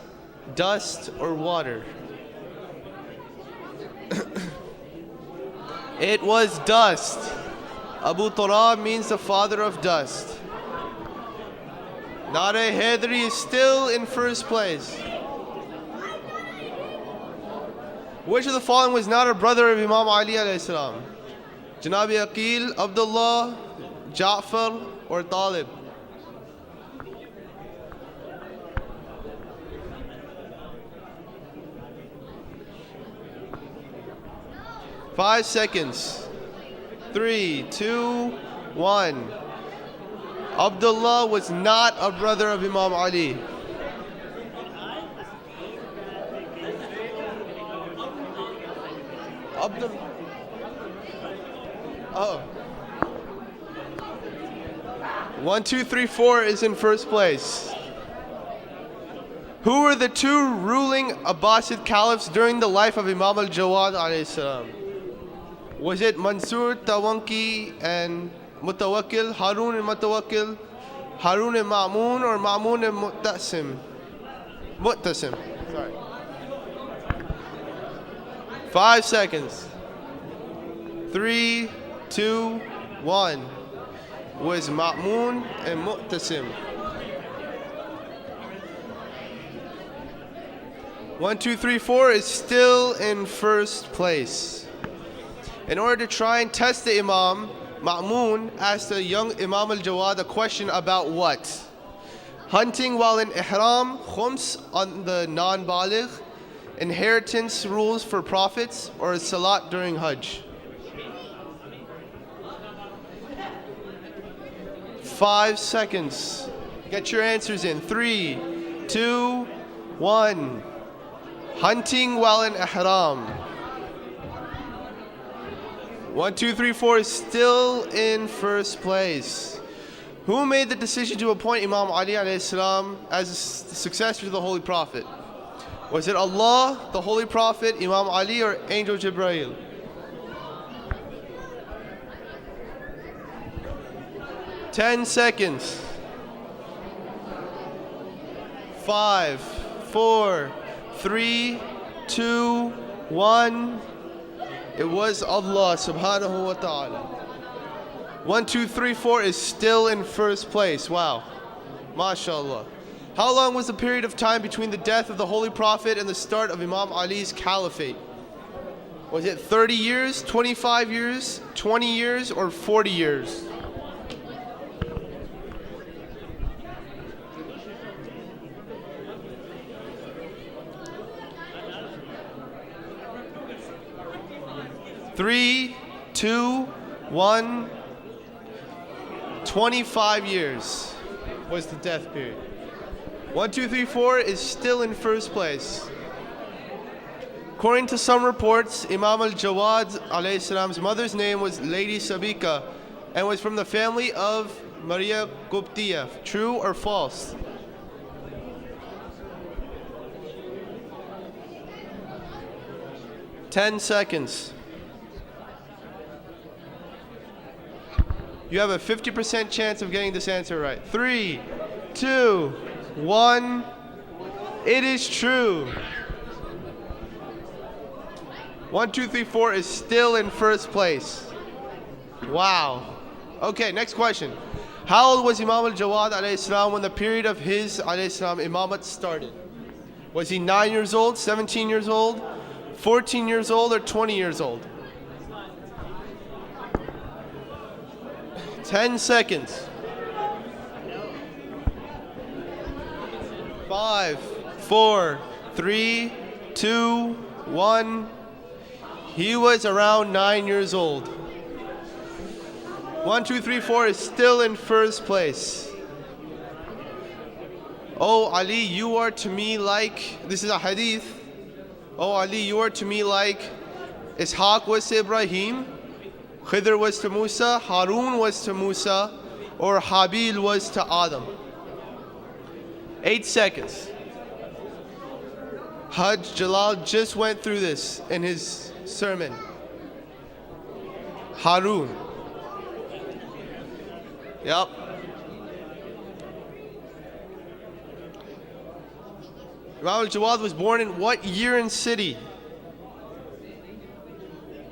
dust, or water? It was dust. Abu Turab means the father of dust. Nara Haidari is still in first place. Which of the following was not a brother of Imam Ali alayhi salam? Janabi Aqil, Abdullah, Ja'far, or Talib? 5 seconds. 3, 2, 1. Abdullah was not a brother of Imam Ali. Oh. 1, 2, 3, 4 is in first place. Who were the two ruling Abbasid caliphs during the life of Imam al-Jawad alayhi salam? Was it Mansur Tawanki and Mutawakkil, Harun and Mutawakkil, Harun and Ma'mun, or Ma'mun and Mu'tasim? Mu'tasim. Sorry. 5 seconds. 3, 2, 1. Was Ma'mun and Mu'tasim. 1, 2, 3, 4 is still in first place. In order to try and test the Imam, Ma'mun asked the young Imam al-Jawad a question about what? Hunting while in ihram, khums on the non-baligh, inheritance rules for prophets, or salat during Hajj? 5 seconds. Get your answers in. 3, 2, 1. Hunting while in ihram. 1, 2, 3, 4 is still in first place. Who made the decision to appoint Imam Ali alayhi salam as the successor to the Holy Prophet? Was it Allah, the Holy Prophet, Imam Ali, or Angel Jibreel? 10 seconds. 5, 4, 3, 2, 1. It was Allah subhanahu wa ta'ala. 1, 2, 3, 4 is still in first place. Wow. MashaAllah. How long was the period of time between the death of the Holy Prophet and the start of Imam Ali's caliphate? Was it 30 years, 25 years, 20 years, or 40 years? Three, 2, 1. 25 years was the death period. 1, 2, 3, 4 is still in first place. According to some reports, Imam al-Jawad alayhi salam's mother's name was Lady Sabika and was from the family of Maria Guptiya. True or false? Ten seconds. You have a 50% chance of getting this answer right. 3, 2, 1. It is true. 1, 2, 3, 4 is still in first place. Wow. Okay, next question. How old was Imam al-Jawad alayhi salam when the period of his alayhi salam imamat started? Was he 9 years old, 17 years old, 14 years old, or 20 years old? 10 seconds. 5, 4, 3, 2, 1. He was around 9 years old. 1, 2, 3, 4 is still in first place. Oh Ali, you are to me like, this is a hadith. Oh Ali, you are to me like Ishaq was to Ibrahim, Khidr was to Musa, Harun was to Musa, or Habil was to Adam. 8 seconds. Hajj Jalal just went through this in his sermon. Harun. Yep. Imam al-Jawad was born in what year and city?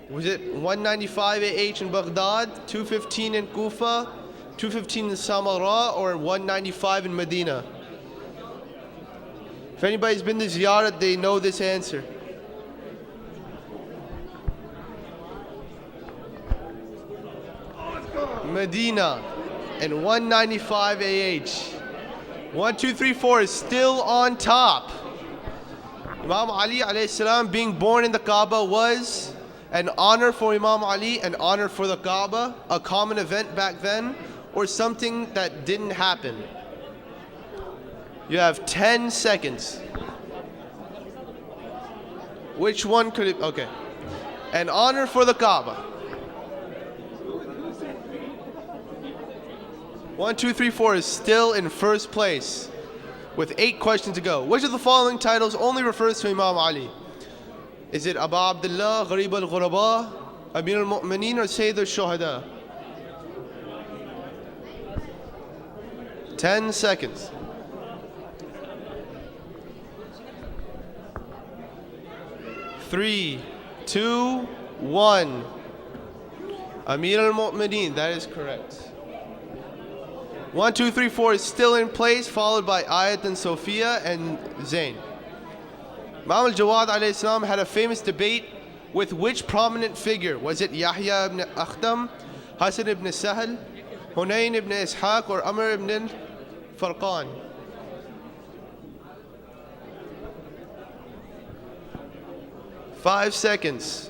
Was it 195 AH in Baghdad, 215 in Kufa, 215 in Samarra, or 195 in Medina? If anybody's been to Ziyarat, they know this answer. Medina and 195 AH. 1, 2, 3, 4 is still on top. Imam Ali alayhi salam being born in the Kaaba was An honor for Imam Ali, an honor for the Kaaba, a common event back then, or something that didn't happen? You have 10 seconds. Which one could it? Okay. An honor for the Kaaba. 1, 2, 3, 4 is still in first place with 8 questions to go. Which of the following titles only refers to Imam Ali? Is it Abu Abdullah, Gharib al-Ghuraba, Amir al-Mu'mineen, or Sayyid al-Shuhada? 10 seconds. Three, two, one. Amir al-Mu'mineen, that is correct. 1, 2, 3, 4 is still in place, followed by Ayat and Sophia and Zain. Imam al-Jawad alayhi salam had a famous debate with which prominent figure? Was it Yahya ibn Akhtam, Hassan ibn Sahal, Hunayn ibn Ishaq, or Amr ibn Farqan? Five seconds.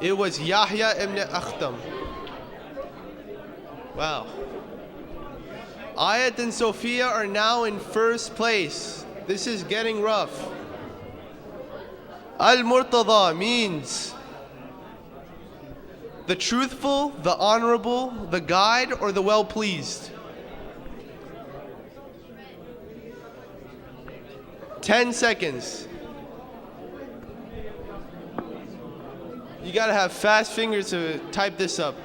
It was Yahya ibn Akhtam. Wow. Ayat and Sophia are now in first place. This is getting rough. Al-Murtada means the truthful, the honorable, the guide, or the well-pleased. 10 seconds. You gotta have fast fingers to type this up.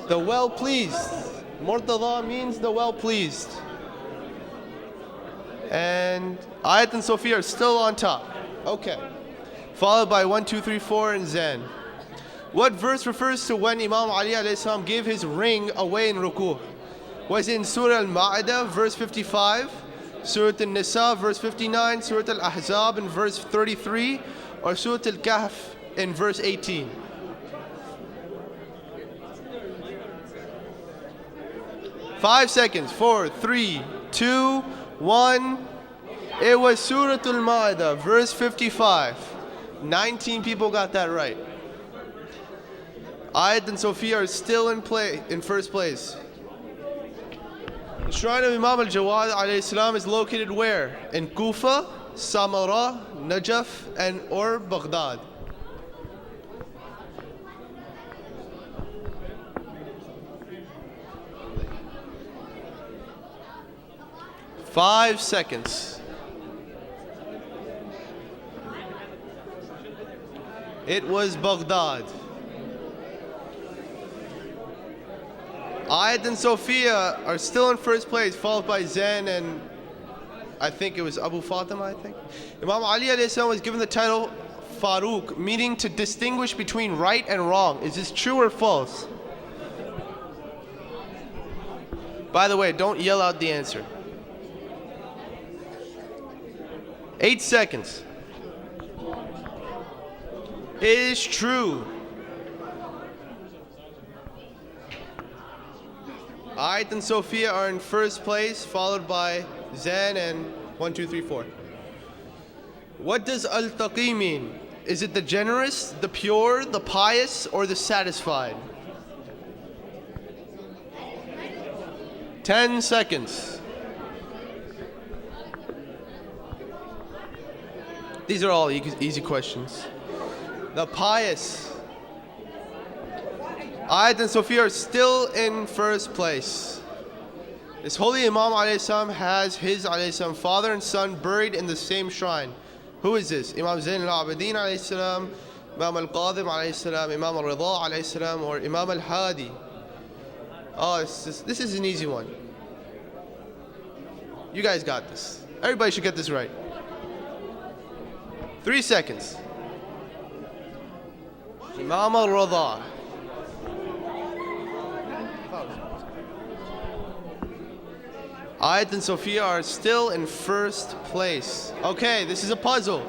The well-pleased. Murtada means the well-pleased. And Ayat and Sophia are still on top. Okay. Followed by 1, 2, 3, 4 and Zain. What verse refers to when Imam Ali alayhi salam gave his ring away in ruku'? Was it in Surah Al-Ma'idah, verse 55, Surah Al-Nisa, verse 59, Surah Al-Ahzab in verse 33, or Surah Al-Kahf in verse 18? Five seconds. 4, 3, 2, 1. It was Surah Al-Ma'idah, verse 55. 19 people got that right. Ayat and Sophia are still in first place. The shrine of Imam al-Jawad alayhi salam is located where? In Kufa, Samara, Najaf, or Baghdad? Five seconds. It was Baghdad. Ayat and Sophia are still in first place, followed by Zain and I think it was Abu Fatima, I think. Imam Ali alayhi salam was given the title Farouk, meaning to distinguish between right and wrong. Is this true or false? By the way, don't yell out the answer. 8 seconds. It is true. Ayat and Sophia are in first place, followed by Zain and 1, 2, 3, 4. What does al-taqi mean? Is it the generous, the pure, the pious, or the satisfied? 10 seconds. These are all easy questions. The pious. Ayat and Sophia are still in first place. This holy Imam alayhi salam has his alayhi salam father and son buried in the same shrine. Who is this? Imam Zain al-Abidin alayhi salam, Imam al-Qadim alayhi salam, Imam al-Rida alayhi salam, or Imam al-Hadi? Oh, this is an easy one. You guys got this. Everybody should get this right. 3 seconds. Imam al-Rida. Ayat and Sophia are still in first place. Okay, this is a puzzle.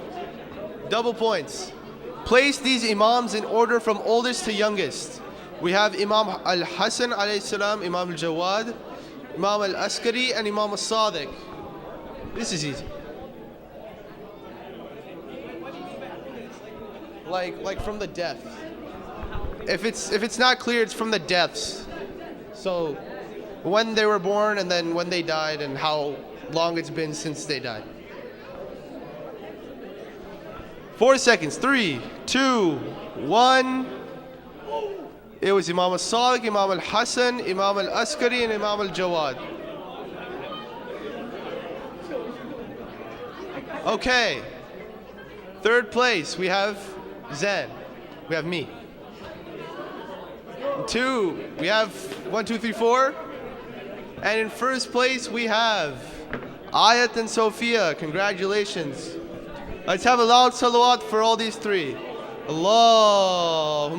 Double points. Place these imams in order from oldest to youngest. We have Imam al-Hasan alayhi salam, Imam al-Jawad, Imam al-Askari, and Imam al-Sadiq. This is easy. Like from the depths. If it's not clear, it's from the depths. So when they were born and then when they died and how long it's been since they died. 4 seconds. 3, 2, 1. It was Imam al-Sadiq, Imam al-Hasan, Imam al-Askari, and Imam al-Jawad. Okay. Third place, we have Zen. We have me. 2, we have 1, 2, 3, 4. And in first place, we have Ayat and Sophia. Congratulations. Let's have a loud salawat for all these three. Allahumma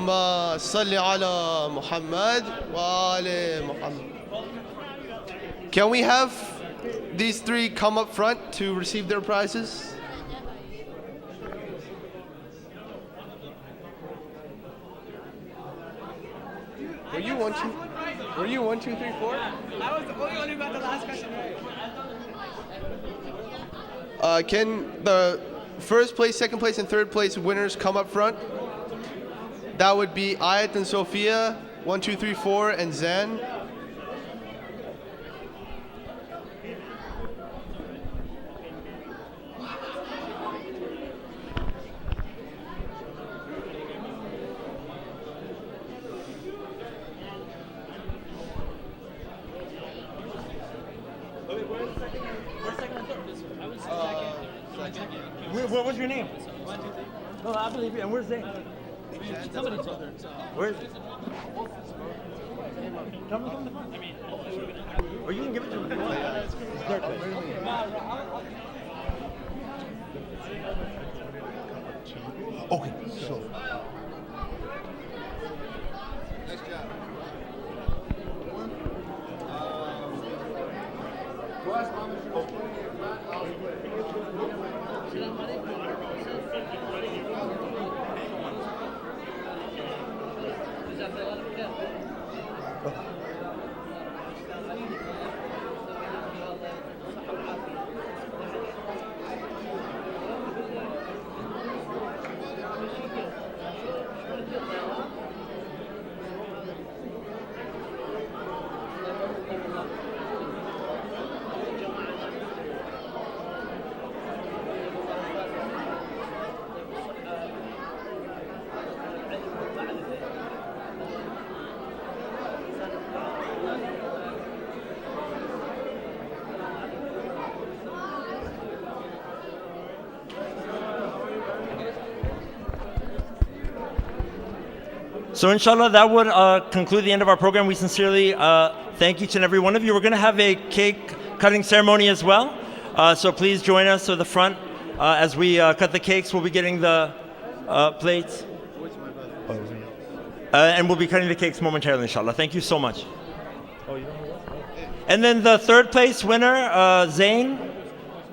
salli ala Muhammad wa ali Muhammad. Can we have these three come up front to receive their prizes? Were you 1, 2, 3, 4? I was the only one who got the last question right. Can the first place, second place, and third place winners come up front? That would be Ayat and Sophia, 1, 2, 3, 4, and Zen. What was your name? No, I believe you. And where's Zane? Somebody told her. So. Where's? Come to the front. Or you can give it to him. Okay, so. Nice job. So inshallah, that would conclude the end of our program. We sincerely thank each and every one of you. We're going to have a cake cutting ceremony as well. So please join us at the front as we cut the cakes. We'll be getting the plates. And we'll be cutting the cakes momentarily, inshallah. Thank you so much. And then the third place winner, Zain,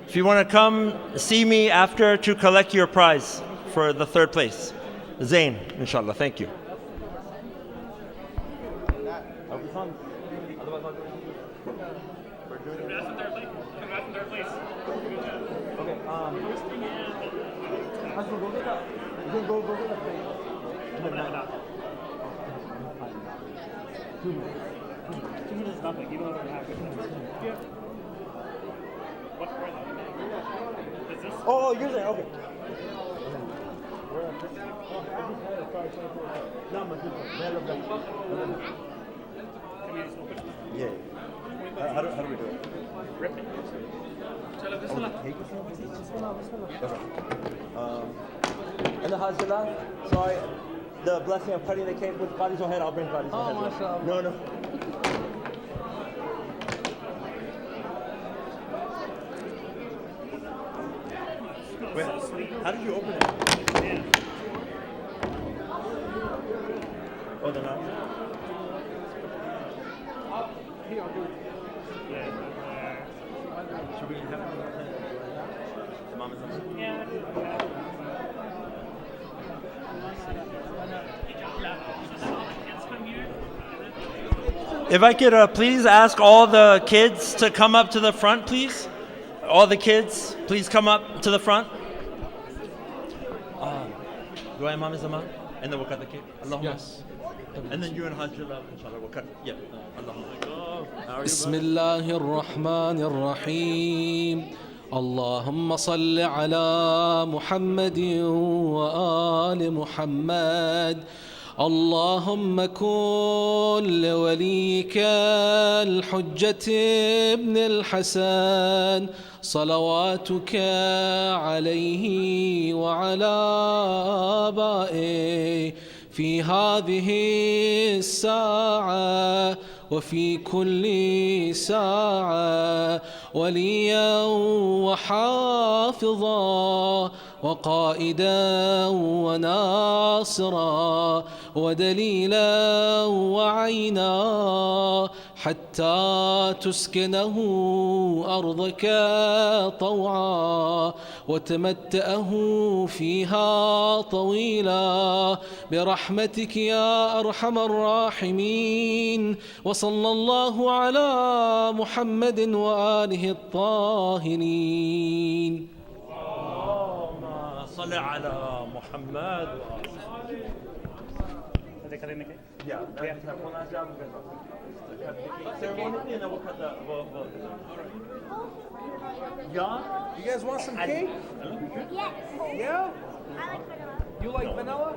if you want to come see me after to collect your prize for the third place. Zain, inshallah. Thank you. Oh, you're there. Okay. Yeah. How do we do it? Rip it. And the Hajj Jalal, sorry, the blessing of cutting the cake with Qari Zuhair, I'll bring Qari Zuhair. Oh, mashallah. No. Wait, how did you open it? Yeah. Oh, they're not? Here, I'll do it. Should we have it? Yeah. If I could please ask all the kids to come up to the front, please. All the kids, please come up to the front. Do I Imam Zaman? And then we'll cut the cake. Allahumma. Yes. And then you and Hajj Jalal, inshallah, we'll cut. Yeah. Allahumma. بسم الله الرحمن الرحيم اللهم صل على محمد وآل محمد اللهم كن لوليك الحجة ابن الحسن صلواتك عليه وعلى آبائه في هذه الساعة وفي كل ساعة وليا وحافظا وقائدا وناصرا ودليلا وعينا حتى تسكنه أرضك طوعا وتمتأه فيها طويلا برحمتك يا أرحم الراحمين وصلى الله على محمد وآله الطاهرين اللهم صل على محمد. You guys want some cake? Yes. Yeah? I like vanilla. You like vanilla?